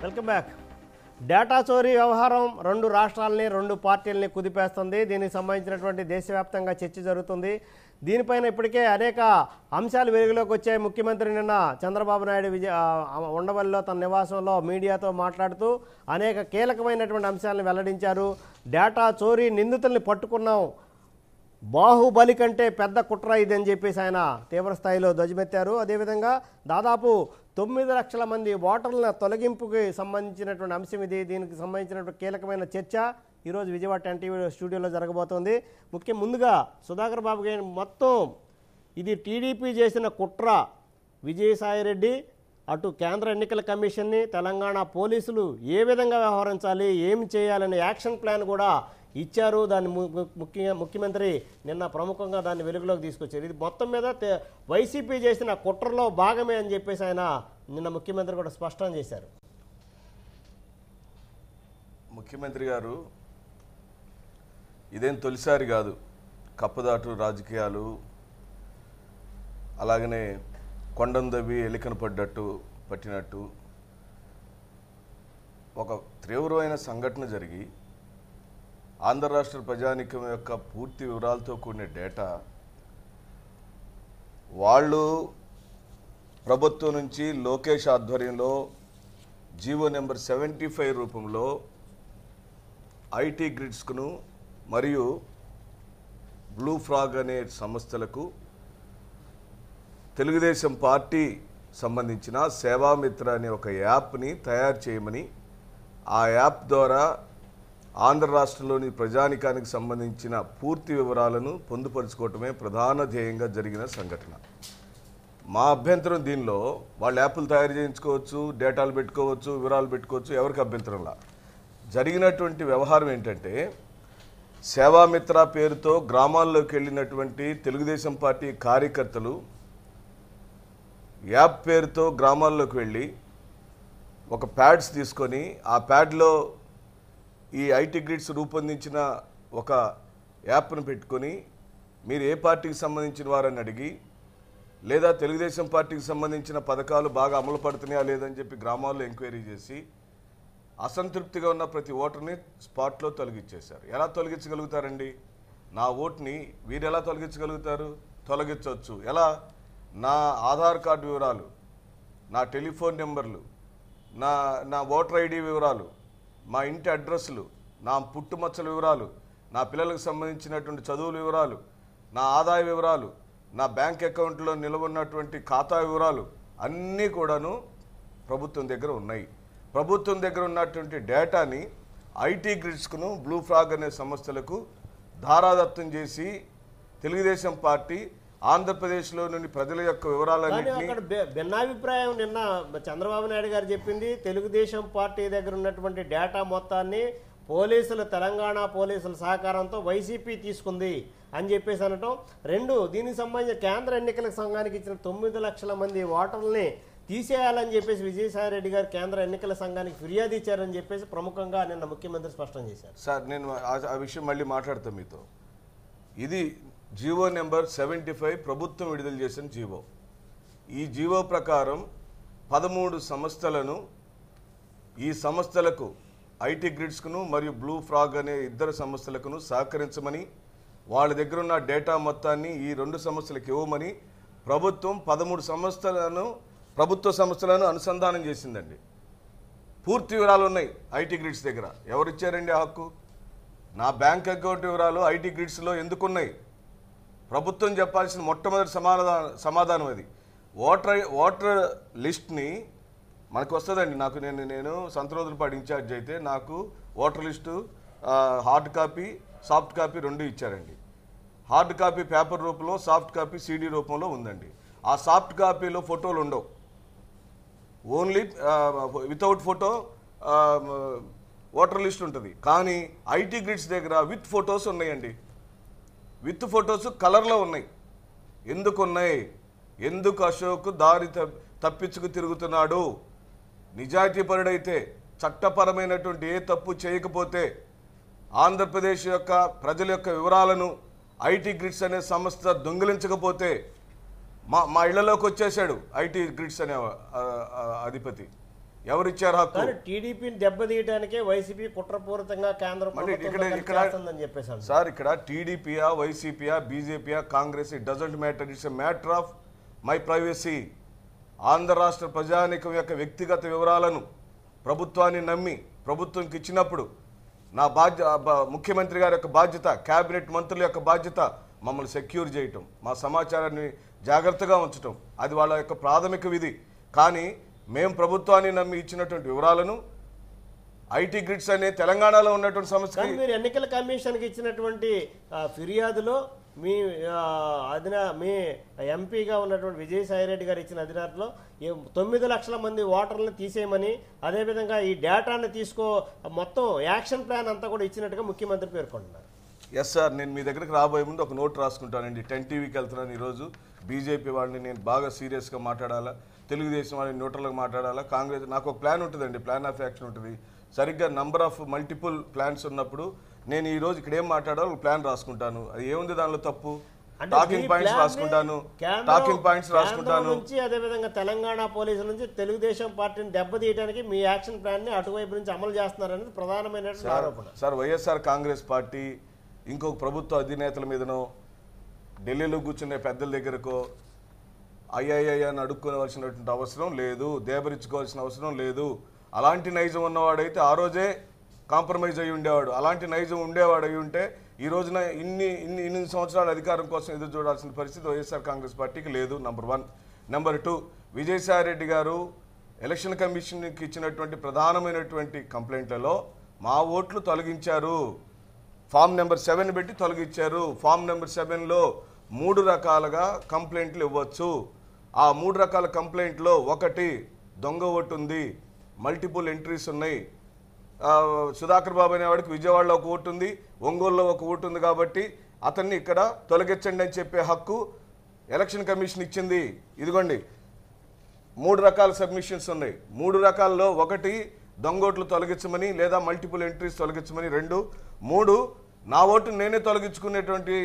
Welcome back. Data చోరీ వ్యవహారం రెండు రాష్ట్రాలని రెండు పార్టీలని కుదిపేస్తుంది. దీనికి సంబంధించినటువంటి దేశవ్యాప్తంగా చర్చ జరుగుతుంది. దీనిపైన ఇప్పటికే అనేక అంశాలు వెలుగులోకి వచ్చాయి. ముఖ్యమంత్రి నిన్న చంద్రబాబు నాయుడు ఉండవల్లిలో తన నివాసంలో మీడియాతో మాట్లాడుతూ అనేక కీలకమైనటువంటి అంశాలను వెల్లడించారు. డేటా చోరీ నిందితుల్ని పట్టుకున్నాం, బాహుబలి కంటే పెద్ద కుట్ర ఇదని చెప్పేసి ఆయన తీవ్రస్థాయిలో ధ్వజమెత్తారు. అదేవిధంగా దాదాపు 9 లక్షల మంది ఓటర్ల తొలగింపుకి సంబంధించినటువంటి అంశం ఇది. దీనికి సంబంధించినటువంటి కీలకమైన చర్చ ఈరోజు విజయవాడ 10 టీవీ స్టూడియోలో జరగబోతోంది. ముందుగా సుధాకర్ బాబు గారి మొత్తం ఇది టీడీపీ చేసిన కుట్ర, విజయసాయిరెడ్డి అటు కేంద్ర ఎన్నికల కమిషన్ని తెలంగాణ పోలీసులు ఏ విధంగా వ్యవహరించాలి, ఏమి చేయాలనే యాక్షన్ ప్లాన్ కూడా ఇచ్చారు. దాన్ని ముఖ్యమంత్రి నిన్న ప్రముఖంగా దాన్ని వెలుగులోకి తీసుకొచ్చారు. ఇది మొత్తం మీద వైసీపీ చేసిన కుట్రలో భాగమే అని చెప్పేసి ఆయన నిన్న ముఖ్యమంత్రి కూడా స్పష్టం చేశారు. ముఖ్యమంత్రి గారు ఇదేం తొలిసారి కాదు. కప్పదాటు రాజకీయాలు, అలాగనే కొండం దవ్వి ఎలికన పట్టినట్టు ఒక తీవ్రమైన సంఘటన జరిగి ఆంధ్ర రాష్ట్ర ప్రజానీకం యొక్క పూర్తి వివరాలతో కూడిన డేటా వాళ్ళు ప్రభుత్వం నుంచి లోకేష్ ఆధ్వర్యంలో జీవో నెంబర్ 75 రూపంలో ఐటీ గ్రిడ్స్కును మరియు బ్లూ ఫ్రాగ్ అనే సంస్థలకు తెలుగుదేశం పార్టీ సంబంధించిన సేవామిత్ర అనే ఒక యాప్ని తయారు చేయమని, ఆ యాప్ ద్వారా ఆంధ్ర రాష్ట్రంలోని ప్రజానికానికి సంబంధించిన పూర్తి వివరాలను పొందుపరుచుకోవటమే ప్రధాన ధ్యేయంగా జరిగిన సంఘటన. మా అభ్యంతరం దీనిలో వాళ్ళు యాప్లు తయారు చేయించుకోవచ్చు, డేటాలు పెట్టుకోవచ్చు, వివరాలు పెట్టుకోవచ్చు, ఎవరికి అభ్యంతరంలా. జరిగినటువంటి వ్యవహారం ఏంటంటే, సేవామిత్ర పేరుతో గ్రామాల్లోకి వెళ్ళినటువంటి తెలుగుదేశం పార్టీ కార్యకర్తలు యాప్ పేరుతో గ్రామాల్లోకి వెళ్ళి ఒక ప్యాడ్స్ తీసుకొని, ఆ ప్యాడ్లో ఈ ఐటీ గ్రిడ్స్ రూపొందించిన ఒక యాప్ను పెట్టుకొని మీరు ఏ పార్టీకి సంబంధించిన వారని అడిగి, లేదా తెలుగుదేశం పార్టీకి సంబంధించిన పథకాలు బాగా అమలు పడుతున్నాయా లేదని చెప్పి గ్రామాల్లో ఎంక్వైరీ చేసి అసంతృప్తిగా ఉన్న ప్రతి ఓటర్ని స్పాట్లో తొలగించేశారు. ఎలా తొలగించగలుగుతారండి? నా ఓటుని వీరు ఎలా తొలగించగలుగుతారు? తొలగించవచ్చు. ఎలా? నా ఆధార్ కార్డు వివరాలు, నా టెలిఫోన్ నెంబర్లు, నా ఓటర్ ఐడి వివరాలు, మా ఇంటి అడ్రస్లు, నా పుట్టుమచ్చల వివరాలు, నా పిల్లలకు సంబంధించినటువంటి చదువుల వివరాలు, నా ఆదాయ వివరాలు, నా బ్యాంక్ అకౌంట్లో నిల్వ ఉన్నటువంటి ఖాతా వివరాలు అన్నీ కూడాను ప్రభుత్వం దగ్గర ఉన్నాయి. ప్రభుత్వం దగ్గర ఉన్నటువంటి డేటాని ఐటీ గ్రిడ్స్కును బ్లూ ఫ్రాగ్ అనే సంస్థలకు ధారాదత్తం చేసి తెలుగుదేశం పార్టీ ఆంధ్రప్రదేశ్లోని ప్రజల యొక్క వివరాలన్నింటినీ. భిన్నాభిప్రాయం నిన్న చంద్రబాబు నాయుడు గారు చెప్పింది, తెలుగుదేశం పార్టీ దగ్గర ఉన్నటువంటి డేటా మొత్తాన్ని తెలంగాణ పోలీసుల సహకారంతో వైసీపీ తీసుకుంది అని చెప్పేసి అనటం. దీనికి సంబంధించిన కేంద్ర ఎన్నికల సంఘానికి ఇచ్చిన 9 లక్షల మంది ఓటర్లని తీసేయాలని చెప్పేసి విజయసాయిరెడ్డి గారు కేంద్ర ఎన్నికల సంఘానికి ఫిర్యాదు ఇచ్చారని చెప్పేసి ప్రముఖంగా నిన్న ముఖ్యమంత్రి స్పష్టం చేశారు. సార్, నేను ఆ విషయం మళ్ళీ మాట్లాడతాను మీతో. ఇది జీవో నెంబర్ 75 ప్రభుత్వం విడుదల చేసిన జీవో. ఈ జీవో ప్రకారం 13 సంస్థలను, ఈ సంస్థలకు ఐటీ గ్రిడ్స్కును మరియు బ్లూ ఫ్రాగ్ అనే ఇద్దరు సంస్థలకును సహకరించమని, వాళ్ళ దగ్గర ఉన్న డేటా మొత్తాన్ని ఈ 2 సంస్థలకు ఇవ్వమని ప్రభుత్వం 13 ప్రభుత్వ సంస్థలను అనుసంధానం చేసిందండి. పూర్తి వివరాలు ఉన్నాయి ఐటీ గ్రిడ్స్ దగ్గర. ఎవరిచ్చారండి ఆ హక్కు? నా బ్యాంక్ అకౌంట్ వివరాలు ఐటీ గ్రిడ్స్లో ఎందుకున్నాయి? ప్రభుత్వం చెప్పాల్సిన మొట్టమొదటి సమాధానం అది. ఓటర్ లిస్ట్ని మనకు వస్తుందండి. నేను సంతరోజులపాటు ఇన్ఛార్జ్ అయితే నాకు voter list hard copy, soft copy 2 ఇచ్చారండి. హార్డ్ కాపీ పేపర్ రూపంలో, సాఫ్ట్ కాపీ CD రూపంలో ఉందండి. ఆ సాఫ్ట్ కాపీలో ఫోటోలు ఉండవు, only without photo voter list ఉంటుంది. కానీ ఐటీ గ్రిడ్స్ దగ్గర విత్ ఫొటోస్ ఉన్నాయండి. విత్ ఫొటోస్ కలర్లో ఉన్నాయి. ఎందుకున్నాయి? ఎందుకు అశోక్ దారి తప్పించుకు తిరుగుతున్నాడు? నిజాయితీపరుడైతే, చట్టపరమైనటువంటి ఏ తప్పు చేయకపోతే, ఆంధ్రప్రదేశ్ యొక్క ప్రజల యొక్క వివరాలను ఐటీ గ్రిడ్స్ అనే సంస్థ దొంగిలించకపోతే, మా ఇళ్లలోకి వచ్చేసాడు ఐటీ గ్రిడ్స్ అనే అధిపతి. ఎవరిచ్చారు హక్కు? కానీ టీడీపీని దెబ్బతీయడానికే వైసీపీ కుట్రపూరితంగా కేంద్ర ప్రభుత్వం చేస్తుందని చెప్పేసి సార్ ఇక్కడ టీడీపీయా, వైసీపీయా, బీజేపీయా, Congress, it doesn't matter. It's a matter of my privacy. Andhra రాష్ట్ర ప్రజానీకం యొక్క వ్యక్తిగత వివరాలను ప్రభుత్వాన్ని నమ్మి ప్రభుత్వంకి ఇచ్చినప్పుడు నా ముఖ్యమంత్రి గారి యొక్క బాధ్యత, కేబినెట్ మంత్రుల యొక్క బాధ్యత మమ్మల్ని సెక్యూర్ చేయటం, మా సమాచారాన్ని జాగ్రత్తగా ఉంచటం, అది వాళ్ళ యొక్క ప్రాథమిక విధి. కానీ మేము ప్రభుత్వాన్ని నమ్మి ఇచ్చినటువంటి వివరాలను ఐటీ గ్రిడ్స్ అనే తెలంగాణలో ఉన్నటువంటి సంస్థ, మీరు ఎన్నికల కమిషన్కి ఇచ్చినటువంటి ఫిర్యాదులో మీ మీ ఎంపీగా ఉన్నటువంటి విజయసాయిరెడ్డి గారు ఇచ్చిన అధికారంలో 9 లక్షల మంది ఓటర్లను తీసేయమని, అదేవిధంగా ఈ డేటాను మొత్తం యాక్షన్ ప్లాన్ అంతా కూడా ఇచ్చినట్టుగా ముఖ్యమంత్రి పేర్కొంటున్నారు. ఎస్ సార్, నేను మీ దగ్గరికి రాబోయే ముందు ఒక నోట్ రాసుకుంటానండి. 10 టీవీకి వెళ్తున్నాను ఈరోజు. బీజేపీ వాళ్ళని నేను బాగా సీరియస్గా మాట్లాడాలా, తెలుగుదేశం వాళ్ళని న్యూట్రల్గా మాట్లాడాలా, కాంగ్రెస్, నాకు ఒక ప్లాన్ ఉంటుందండి, ప్లాన్ ఆఫ్ యాక్షన్ ఉంటుంది. సరిగ్గా నంబర్ ఆఫ్ మల్టిపుల్ ప్లాన్స్ ఉన్నప్పుడు నేను ఈ రోజు ఇక్కడ ఏం మాట్లాడాలో ఒక ప్లాన్ రాసుకుంటాను. అది ఏముంది దానిలో తప్పు? టాకింగ్ పాయింట్స్ రాసుకుంటాను, అదేవిధంగా తెలంగాణ పోలీసుల నుంచి తెలుగుదేశం పార్టీని దెబ్బతీయడానికి మీ యాక్షన్ ప్లాన్ ని అటువైపు నుంచి అమలు చేస్తున్నారనేది ప్రధానమైన ఆరోపణ. సార్, వైఎస్ఆర్ కాంగ్రెస్ పార్టీ ఇంకొక ప్రభుత్వ అధినేతల మీదనో, ఢిల్లీలో కూర్చునే పెద్దల దగ్గరకో ఐఐఐ అని అడుక్కోవాల్సినటువంటి అవసరం లేదు, దేబరించుకోవాల్సిన అవసరం లేదు. అలాంటి నైజం ఉన్నవాడైతే ఆ రోజే కాంప్రమైజ్ అయ్యి ఉండేవాడు. అలాంటి నైజం ఉండేవాడు అయి ఉంటే ఈ రోజున ఇన్ని సంవత్సరాల అధికారం కోసం ఎదురు చూడాల్సిన పరిస్థితి వైఎస్ఆర్ కాంగ్రెస్ పార్టీకి లేదు. నంబర్ 1. నంబర్ 2, విజయసాయిరెడ్డి గారు ఎలక్షన్ కమిషన్కి ఇచ్చినటువంటి ప్రధానమైనటువంటి కంప్లైంట్లలో మా ఓట్లు తొలగించారు, ఫామ్ నెంబర్ 7 పెట్టి తొలగించారు. ఫామ్ నెంబర్ 7లో 3 రకాలుగా కంప్లైంట్లు ఇవ్వచ్చు. ఆ 3 రకాల కంప్లైంట్లో 1 దొంగ ఓటు ఉంది, మల్టిపుల్ ఎంట్రీస్ ఉన్నాయి. సుధాకర్ బాబు అనేవాడికి విజయవాడలో ఒక ఓటు ఉంది, ఒంగోలులో ఒక ఓటు ఉంది, కాబట్టి అతన్ని ఇక్కడ తొలగించండి అని చెప్పే హక్కు ఎలక్షన్ కమిషన్ ఇచ్చింది. ఇదిగోండి 3 రకాల సబ్మిషన్స్ ఉన్నాయి. 3 రకాల్లో 1 దొంగ ఓట్లు తొలగించమని లేదా మల్టిపుల్ ఎంట్రీస్ తొలగించమని, 2, 3 నా ఓటు నేనే తొలగించుకునేటువంటి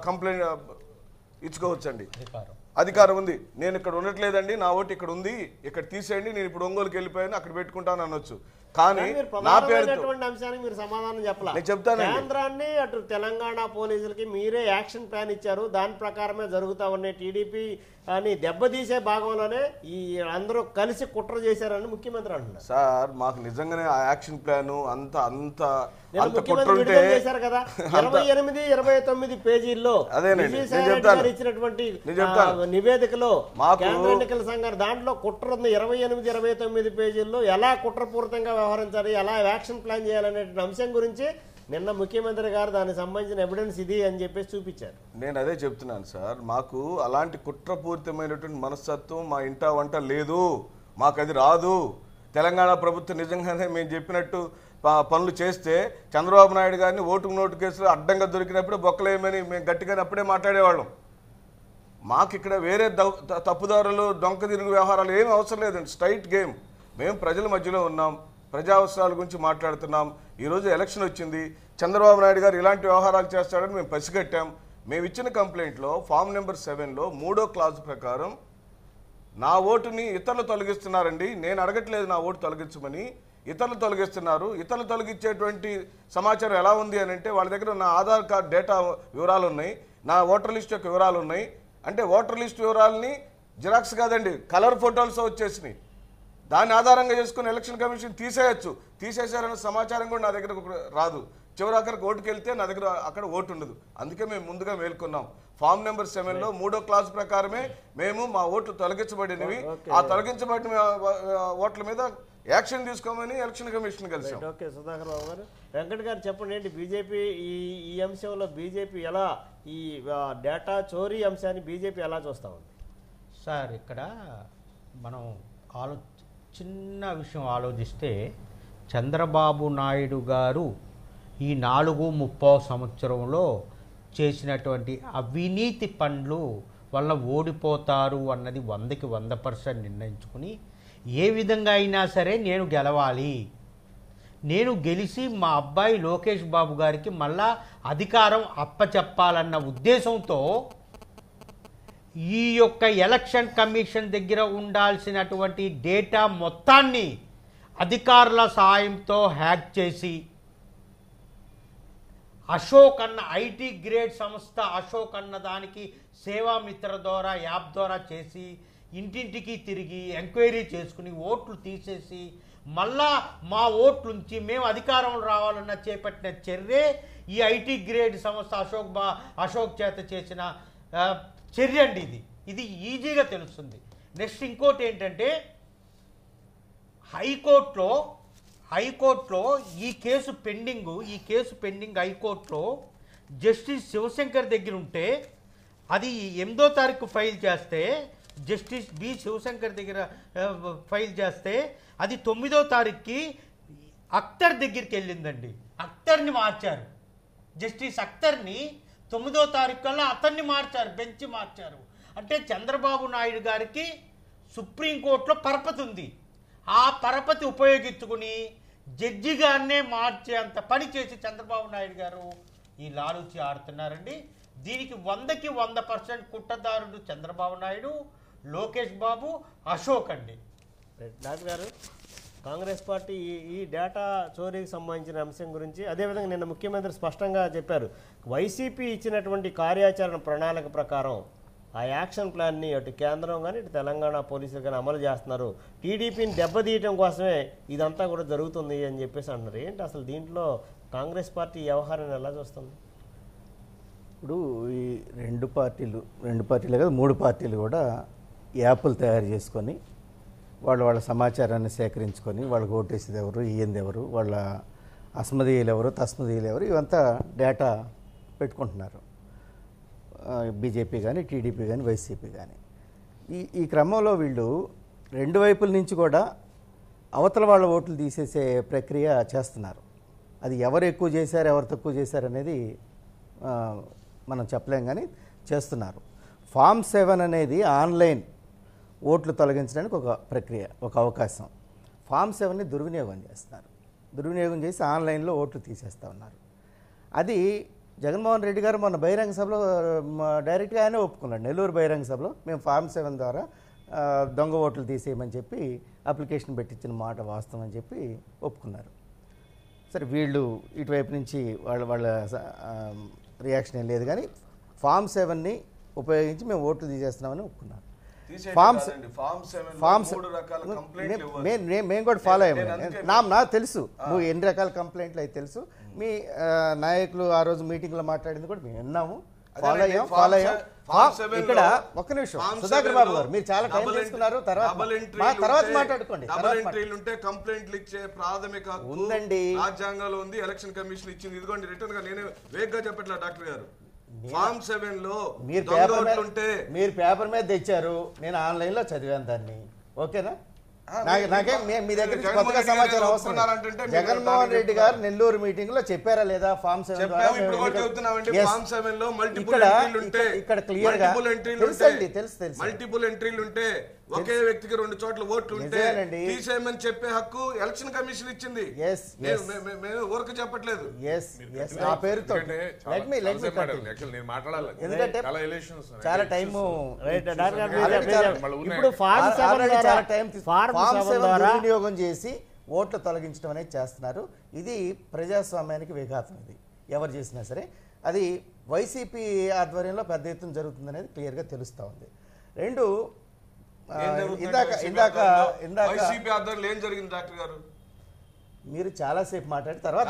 కంప్లైంట్ ఇచ్చుకోవచ్చండి, అధికారం ఉంది. నేను ఇక్కడ ఉండట్లేదండి, నా ఓటు ఇక్కడ ఉంది, ఇక్కడ తీసేయండి, నేను ఇప్పుడు ఒంగోలుకి వెళ్ళిపోయాను, అక్కడ పెట్టుకుంటాను అనొచ్చు. కానీ నా పేరుతో అంశానికి మీరు సమాధానం చెప్పాలి. నేను చెప్తాను, కేంద్రాన్ని అటు తెలంగాణ పోలీసులకి మీరే యాక్షన్ ప్లాన్ ఇచ్చారు, దాని ప్రకారమే జరుగుతా ఉన్నాయి. టీడీపీ అని దెబ్బతీసే భాగంలోనే ఈ అందరూ కలిసి కుట్ర చేశారని ముఖ్యమంత్రి అంటున్నారు. సార్, మాకు నిజంగానే ఆ యాక్షన్ ప్లాన్ అంత చేశారు కదా, 28-29 పేజీల్లో ఇచ్చినటువంటి నివేదికలో కేంద్ర ఎన్నికల సంఘం దాంట్లో కుట్ర ఉంది. 28-29 పేజీల్లో ఎలా కుట్రపూరితంగా వ్యవహరించాలి, ఎలా యాక్షన్ ప్లాన్ చేయాలనే అంశం గురించి నిన్న ముఖ్యమంత్రి గారు దానికి సంబంధించిన ఎవిడెన్స్ ఇది అని చెప్పేసి చూపించారు. నేను అదే చెప్తున్నాను సార్, మాకు అలాంటి కుట్రపూరితమైనటువంటి మనస్తత్వం మా ఇంటా వంట లేదు, మాకు అది రాదు. తెలంగాణ ప్రభుత్వం నిజంగానే మేము చెప్పినట్టు పనులు చేస్తే చంద్రబాబు నాయుడు గారిని ఓటు కేసులో అడ్డంగా దొరికినప్పుడే బొక్కలేమని మేము గట్టిగానే అప్పుడే మాట్లాడేవాళ్ళం. మాకు ఇక్కడ వేరే తప్పుదారులు, డొంక తిరుగు వ్యవహారాలు ఏమీ అవసరం లేదండి. Straight game. మేము ప్రజల మధ్యలో ఉన్నాం, ప్రజా అవసరాల గురించి మాట్లాడుతున్నాం. ఈరోజు ఎలక్షన్ వచ్చింది, చంద్రబాబు నాయుడు గారు ఇలాంటి వ్యవహారాలు చేస్తాడని మేము పసిగట్టాం. మేము ఇచ్చిన కంప్లైంట్లో ఫామ్ నెంబర్ 7లో 3వ క్లాజ్ ప్రకారం నా ఓటుని ఇతరులు తొలగిస్తున్నారండి, నేను అడగట్లేదు నా ఓటు తొలగించమని, ఇతరులు తొలగిస్తున్నారు. ఇతరులు తొలగించేటువంటి సమాచారం ఎలా ఉంది అని అంటే వాళ్ళ దగ్గర నా ఆధార్ కార్డ్ డేటా వివరాలు ఉన్నాయి, నా ఓటర్ లిస్ట్ యొక్క వివరాలు ఉన్నాయి. అంటే ఓటర్ లిస్ట్ వివరాలని జిరాక్స్ కాదండి, కలర్ ఫోటోలతో వచ్చేసినాయి. దాన్ని ఆధారంగా చేసుకుని ఎలక్షన్ కమిషన్ తీసేయచ్చు. తీసేశారన్న సమాచారం కూడా నా దగ్గర రాదు. చివరి అక్కడికి ఓటుకి వెళ్తే నా దగ్గర అక్కడ ఓటు ఉండదు. అందుకే మేము ముందుగా మేల్కొన్నాం. ఫామ్ నెంబర్ 7లో 3వ క్లాస్ ప్రకారమే మేము మా ఓట్లు తొలగించబడినవి, ఆ తొలగించబడిన ఓట్ల మీద యాక్షన్ తీసుకోమని ఎలక్షన్ కమిషన్ కలిసాం. ఓకే, సుధాకర్ బాబు గారు, వెంకట్ గారు చెప్పండి, ఏంటి బీజేపీ ఈ అంశంలో బీజేపీ ఎలా ఈ డేటా చోరీ అంశాన్ని బీజేపీ ఎలా చూస్తా ఉంది? సార్, ఇక్కడ మనం చిన్న విషయం ఆలోచిస్తే చంద్రబాబు నాయుడు గారు ఈ 4.30 సంవత్సరంలో చేసినటువంటి అవినీతి పనులు వల్ల ఓడిపోతారు అన్నది 100కి 100% నిర్ణయించుకుని ఏ విధంగా అయినా సరే నేను గెలవాలి, నేను గెలిచి మా అబ్బాయి లోకేష్ బాబు గారికి మళ్ళా అధికారం అప్పచెప్పాలన్న ఉద్దేశంతో ఈ యొక్క ఎలక్షన్ కమిషన్ దగ్గర ఉండాల్సినటువంటి డేటా మొత్తాన్ని అధికారుల సాయంతో హ్యాక్ చేసి అశోక్ అన్న ఐటీ గ్రేడ్ సంస్థ అశోక్ అన్న దానికి సేవామిత్ర ద్వారా యాప్ ద్వారా చేసి ఇంటింటికి తిరిగి ఎంక్వైరీ చేసుకుని ఓట్లు తీసేసి మళ్ళా మా ఓట్లుంచి మేము అధికారంలో రావాలన్న చేపట్టిన చర్యే ఈ ఐటీ గ్రేడ్ సంస్థ అశోక్ చేత చేసిన చర్య అండి. ఇది ఈజీగా తెలుస్తుంది. నెక్స్ట్ ఇంకోటి ఏంటంటే హైకోర్టులో ఈ కేసు పెండింగ్ హైకోర్టులో జస్టిస్ శివశంకర్ దగ్గర ఉంటే అది 8వ తారీఖు ఫైల్ చేస్తే జస్టిస్ బి శివశంకర్ దగ్గర ఫైల్ చేస్తే అది 9వ తారీఖుకి అఖ్తర్ దగ్గరికి వెళ్ళిందండి. అఖ్తర్ని మార్చారు. జస్టిస్ అఖ్తర్ని 9వ తారీఖు కల్లా అతన్ని మార్చారు, బెంచ్ మార్చారు. అంటే చంద్రబాబు నాయుడు గారికి సుప్రీంకోర్టులో పరపతి ఉంది. ఆ పరపతి ఉపయోగించుకుని జడ్జి గారినే మార్చేంత పని చేసి చంద్రబాబు నాయుడు గారు ఈ లాలూచి ఆడుతున్నారండి. దీనికి 100కి 100% కుట్రదారుడు చంద్రబాబు నాయుడు, లోకేష్ బాబు, అశోక్ అండి. డాక్టర్ గారు, కాంగ్రెస్ పార్టీ ఈ డేటా చోరీకి సంబంధించిన అంశం గురించి అదేవిధంగా నిన్న ముఖ్యమంత్రి స్పష్టంగా చెప్పారు, వైసీపీ ఇచ్చినటువంటి కార్యాచరణ ప్రణాళిక ప్రకారం ఆ యాక్షన్ ప్లాన్ని అటు కేంద్రం కానీ ఇటు తెలంగాణ పోలీసులు కానీ అమలు చేస్తున్నారు, టీడీపీని దెబ్బతీయటం కోసమే ఇదంతా కూడా జరుగుతుంది అని చెప్పేసి అంటున్నారు. ఏంటి అసలు దీంట్లో కాంగ్రెస్ పార్టీ వ్యవహారాన్ని ఎలా చూస్తుంది? ఇప్పుడు ఈ రెండు పార్టీలే కదా 3 పార్టీలు కూడా యాప్లు తయారు చేసుకొని వాళ్ళ సమాచారాన్ని సేకరించుకొని వాళ్ళకి ఓటేసేది ఎవరు, ఇయ్యంది ఎవరు, వాళ్ళ అస్మదీయులు ఎవరు, తస్మదీయులు ఎవరు, ఇవంతా డేటా పెట్టుకుంటున్నారు. బీజేపీ కానీ, టీడీపీ కానీ, వైసీపీ కానీ. ఈ క్రమంలో వీళ్ళు 2 వైపుల నుంచి కూడా అవతల వాళ్ళ ఓట్లు తీసేసే ప్రక్రియ చేస్తున్నారు. అది ఎవరు ఎక్కువ చేశారు, ఎవరు తక్కువ చేశారు అనేది మనం చెప్పలేం, కానీ చేస్తున్నారు. ఫామ్ 7 అనేది ఆన్లైన్ ఓట్లు తొలగించడానికి ఒక ప్రక్రియ, ఒక అవకాశం. ఫామ్ 7ని దుర్వినియోగం చేస్తున్నారు. దుర్వినియోగం చేసి ఆన్లైన్లో ఓట్లు తీసేస్తూ ఉన్నారు. అది జగన్మోహన్ రెడ్డి గారు మొన్న బహిరంగ సభలో డైరెక్ట్గా ఆయనే ఒప్పుకున్నాడు. నెల్లూరు బహిరంగ సభలో మేము ఫామ్ 7 ద్వారా దొంగ ఓట్లు తీసేయమని చెప్పి అప్లికేషన్ పెట్టించిన మాట వాస్తవం అని చెప్పి ఒప్పుకున్నారు. సరే, వీళ్ళు ఇటువైపు నుంచి వాళ్ళ రియాక్షన్ ఏం లేదు, కానీ ఫామ్ 7ని ఉపయోగించి మేము ఓట్లు తీసేస్తున్నామని ఒప్పుకున్నారు. మేము కూడా ఫాలో అయ్యాము. నాకు తెలుసు నువ్వు ఎన్ని రకాల కంప్లైంట్లు అయితే తెలుసు. మీ నాయకులు ఆ రోజు మీటింగ్లో మాట్లాడింది కూడా మేము విన్నాము, ఫాలో అయ్యాం. ఇక్కడ ఒక్క నిమిషం సుధాకర్ బాబు గారు, మీరు చాలా టైం తీసుకున్నారు, తర్వాత మాట్లాడుకోండి. కంప్లైంట్లు ఇచ్చే ప్రాథమిక హక్కు ఉందండి, రాజ్యాంగంలో ఉంది, ఎలక్షన్ కమిషన్ ఇచ్చింది. ఇదిగోండి రిటర్న్ గా నేనే వేగ్గా చెప్పట్లేదు డాక్టర్ గారు. ఫామ్ 7 లో మీరు పేపర్ మీద తెచ్చారు, నేను ఆన్లైన్ లో చదివాను దాన్ని. ఓకేనా? నాకేం మీ దగ్గర కొత్తగా సమాచారం అవసరం. జగన్మోహన్ రెడ్డి గారు నెల్లూరు మీటింగ్ లో చెప్పారా లేదా ఫామ్ 7 ఇక్కడ క్లియర్ గా తెలుసు మల్టిపుల్ ఎంట్రీలు ఉంటే ఒకే వ్యక్తికి 2 చోట్ల ఓట్లు ఉంటే తీసేయమని చెప్పే హక్కు ఎలక్షన్ కమిషన్ ఇచ్చింది. మేము ఊరికి చెప్పట్లేదు. ఆ పేరుతో ఎందుకంటే చాలా టైం ఇప్పుడు ఫామ్ 7 వినియోగం చేసి ఓట్లు తొలగించడం అనేది చేస్తున్నారు. ఇది ప్రజాస్వామ్యానికి విఘాతం. ఇది ఎవరు చేసినా సరే అది వైసీపీ ఆధ్వర్యంలో పెద్ద ఎత్తున జరుగుతుంది అనేది క్లియర్గా తెలుస్తూ ఉంది. రెండు ఇందాక ఏం జరిగింది డాక్టర్ గారు? మీరు చాలాసేపు మాట్లాడి తర్వాత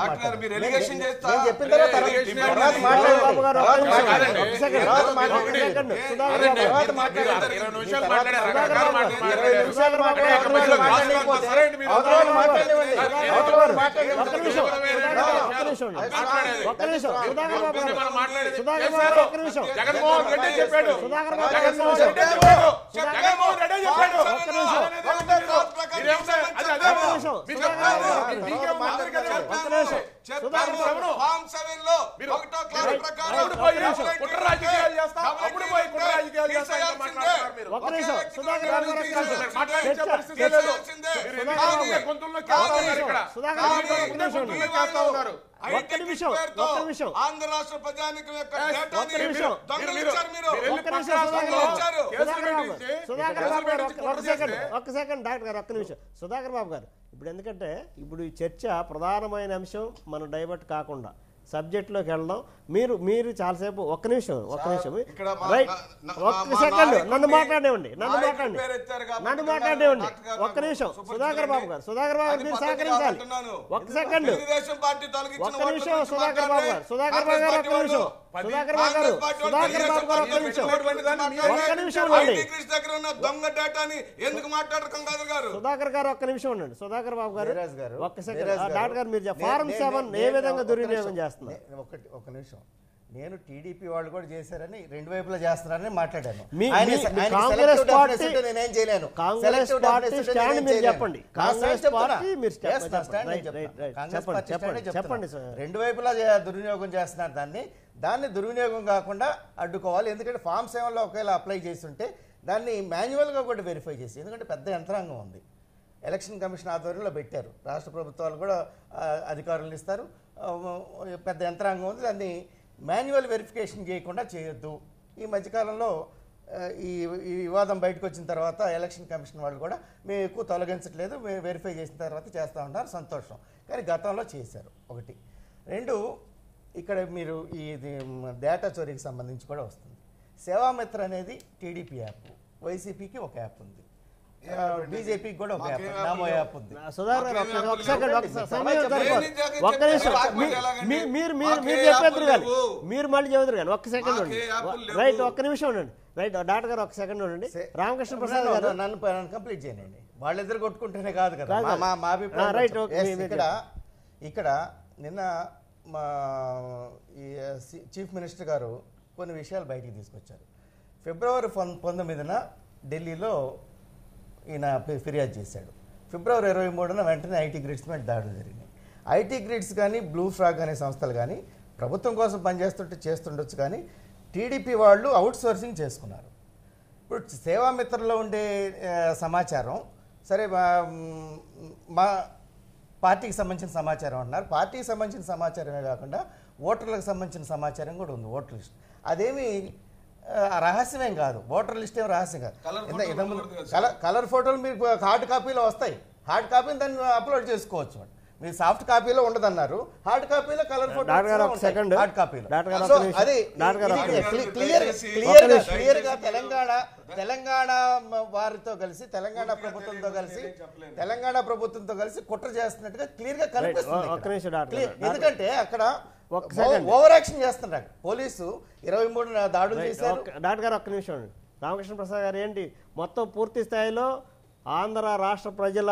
ఫామ్ 7 లో ఒకటో క్లాస్ ప్రకారం కుట్ర రాజకీయాలు చేస్తా అప్పుడు పోయి కుట్ర రాజకీయాలు చేస్తా మాట్లాడతారు మీరు. ఒక్క నిమిషం సుధాకర్ బాబు గారు మాట్లాడే పరిస్థితి లేదు. గొంతుల్లో కేస్తా ఉన్నారు ఇక్కడ. కేస్తా ఉన్నారు. ఒక్క నిమిషం ఆంధ్ర రాష్ట్ర ప్రజానికం యొక్క ఒక్క నిమిషం సుధాకర్ బాబు గారు ఒక్క సెకండ్ డాక్టర్ గారు ఒక్క నిమిషం సుధాకర్ బాబు గారు ఇప్పుడు ఎందుకంటే ఇప్పుడు ఈ చర్చ ప్రధానమైన అంశం మనం డైవర్ట్ కాకుండా సబ్జెక్ట్లోకి వెళ్దాం. మీరు చాలాసేపు ఒక్క నిమిషం రైట్ ఒక్క సెకండ్ నన్ను మాట్లాడేవండి ఒక్క నిమిషం సుధాకర్ బాబు గారు మీరు సహకరించాలి. ఒక్క సెకండ్ ఒక్క నిమిషం సుధాకర్ బాబు గారు ఒక్క నిమిషం ఉండండి సుధాకర్ గారు ఒక్క నిమిషం ఉండండి. సుధాకర్ బాబు గారు ఒక్క సెకండ్ డాక్టర్ గారు మీరు ఫారం 7 ఏ విధంగా దుర్వినియోగం చేస్తున్నారు? ఒక నిమిషం నేను టీడీపీ వాళ్ళు కూడా చేశారని రెండు వైపులా చేస్తున్నారని మాట్లాడాను. కాంగ్రెస్ పార్టీ నేనేం చేయలేను. కాంగ్రెస్ పార్టీ స్టాండ్ మీరు చెప్పండి. కాంగ్రెస్ పార్టీ మీరు చెప్పండి. రెండు వైపులా దుర్వినియోగం చేస్తున్నారు. దాన్ని దుర్వినియోగం కాకుండా అడ్డుకోవాలి. ఎందుకంటే ఫామ్ 7లో ఒకవేళ అప్లై చేస్తుంటే దాన్ని మాన్యువల్గా కూడా వెరిఫై చేసి, ఎందుకంటే పెద్ద యంత్రాంగం ఉంది. ఎలక్షన్ కమిషన్ ఆధ్వర్యంలో పెట్టారు. రాష్ట్ర ప్రభుత్వాలు కూడా అధికారులు ఇస్తారు. పెద్ద యంత్రాంగం ఉంది. దాన్ని మాన్యువల్ వెరిఫికేషన్ చేయకుండా చేయొద్దు. ఈ మధ్యకాలంలో ఈ వివాదం బయటకు వచ్చిన తర్వాత ఎలక్షన్ కమిషన్ వాళ్ళు కూడా మేము ఎక్కువ తొలగించట్లేదు, మేము వెరిఫై చేసిన తర్వాత చేస్తూ ఉంటారు, సంతోషం. కానీ గతంలో చేశారు. ఒకటి. రెండు, ఇక్కడ మీరు ఈ డేటా చోరీకి సంబంధించి కూడా వస్తుంది. సేవామిత్ర అనేది టీడీపీ యాప్, వైసీపీకి ఒక యాప్ ఉంది, బీజేపీకి కూడా ఒక యాప్, నామో యాప్ ఉంది. మీరు మళ్ళీ చదువుతారు కానీ ఒక్క సెకండ్ ఉండండి. రైట్ ఒక్క నిమిషం ఉండండి. రైట్ డాక్టర్ గారు ఒక్క సెకండ్ ఉండండి. రామకృష్ణ ప్రసాద్ గారు నన్ను కంప్లీట్ చేయనండి. వాళ్ళిద్దరు కొట్టుకుంటేనే కాదు కదా మా అభిప్రాయం. ఇక్కడ నిన్న మా ఈ చీఫ్ మినిస్టర్ గారు కొన్ని విషయాలు బయటికి తీసుకొచ్చారు. ఫిబ్రవరి 19న ఢిల్లీలో ఈయన ఫిర్యాదు చేశాడు. ఫిబ్రవరి 23న వెంటనే ఐటీ గ్రిడ్స్ మీద దాడులు జరిగినాయి. ఐటీ గ్రిడ్స్ కానీ బ్లూ ఫ్రాగ్ అనే సంస్థలు కానీ ప్రభుత్వం కోసం చేస్తుండొచ్చు, కానీ టీడీపీ వాళ్ళు అవుట్ సోర్సింగ్ చేసుకున్నారు. ఇప్పుడు సేవామిత్రలో ఉండే సమాచారం సరే మా పార్టీకి సంబంధించిన సమాచారం అన్నారు. పార్టీకి సంబంధించిన సమాచారమే కాకుండా ఓటర్లకు సంబంధించిన సమాచారం కూడా ఉంది. ఓటర్ లిస్ట్ అదేమి రహస్యమేం కాదు. ఓటర్ లిస్ట్ ఏం రహస్యం కాదు. కలర్ ఫోటోలు మీకు హార్డ్ కాపీలో వస్తాయి. హార్డ్ కాపీని దాన్ని అప్లోడ్ చేసుకోవచ్చు. మీరు సాఫ్ట్ కాపీలో ఉండదన్నారు, హార్డ్ కాపీలో కలర్ ఫోటో హార్డ్ కాపీలో. అది క్లియర్ గా తెలంగాణ వారితో కలిసి తెలంగాణ ప్రభుత్వంతో కలిసి కుట్ర చేస్తున్నట్టుగా క్లియర్ గా కనిపిస్తుంది. ఎందుకంటే అక్కడ ఓవర్ యాక్షన్ చేస్తున్నారు పోలీసు. 23 దాడులు చేశారు. డాక్టర్ గారు ఒక్క నిమిషం. రామకృష్ణ ప్రసాద్ గారు ఏంటి మొత్తం పూర్తి స్థాయిలో ఆంధ్ర రాష్ట్ర ప్రజల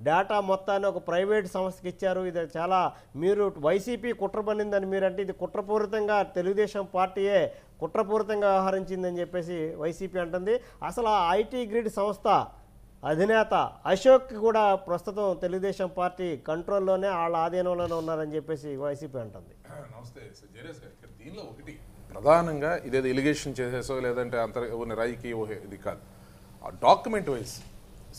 డేటా మొత్తాన్ని ఒక ప్రైవేట్ సంస్థకి ఇచ్చారు. ఇది చాలా మీరు వైసీపీ కుట్ర పన్నిందని మీరంటే ఇది కుట్రపూరితంగా తెలుగుదేశం పార్టీయే కుట్రపూరితంగా వ్యవహరించిందని చెప్పేసి వైసీపీ అంటుంది. అసలు ఆ ఐటీ గ్రిడ్ సంస్థ అధినేత అశోక్ కూడా ప్రస్తుతం తెలుగుదేశం పార్టీ కంట్రోల్లోనే వాళ్ళ ఆధీనంలోనే ఉన్నారని చెప్పేసి వైసీపీ అంటుంది. నమస్తే జేరేష్ గారు. దీనిలో ఒకటి ప్రధానంగా ఇదేదో ఎలిగేషన్ చేసేసో లేదంటే రాజకీయ ఇది కాదు. డాక్యుమెంట్ వైజ్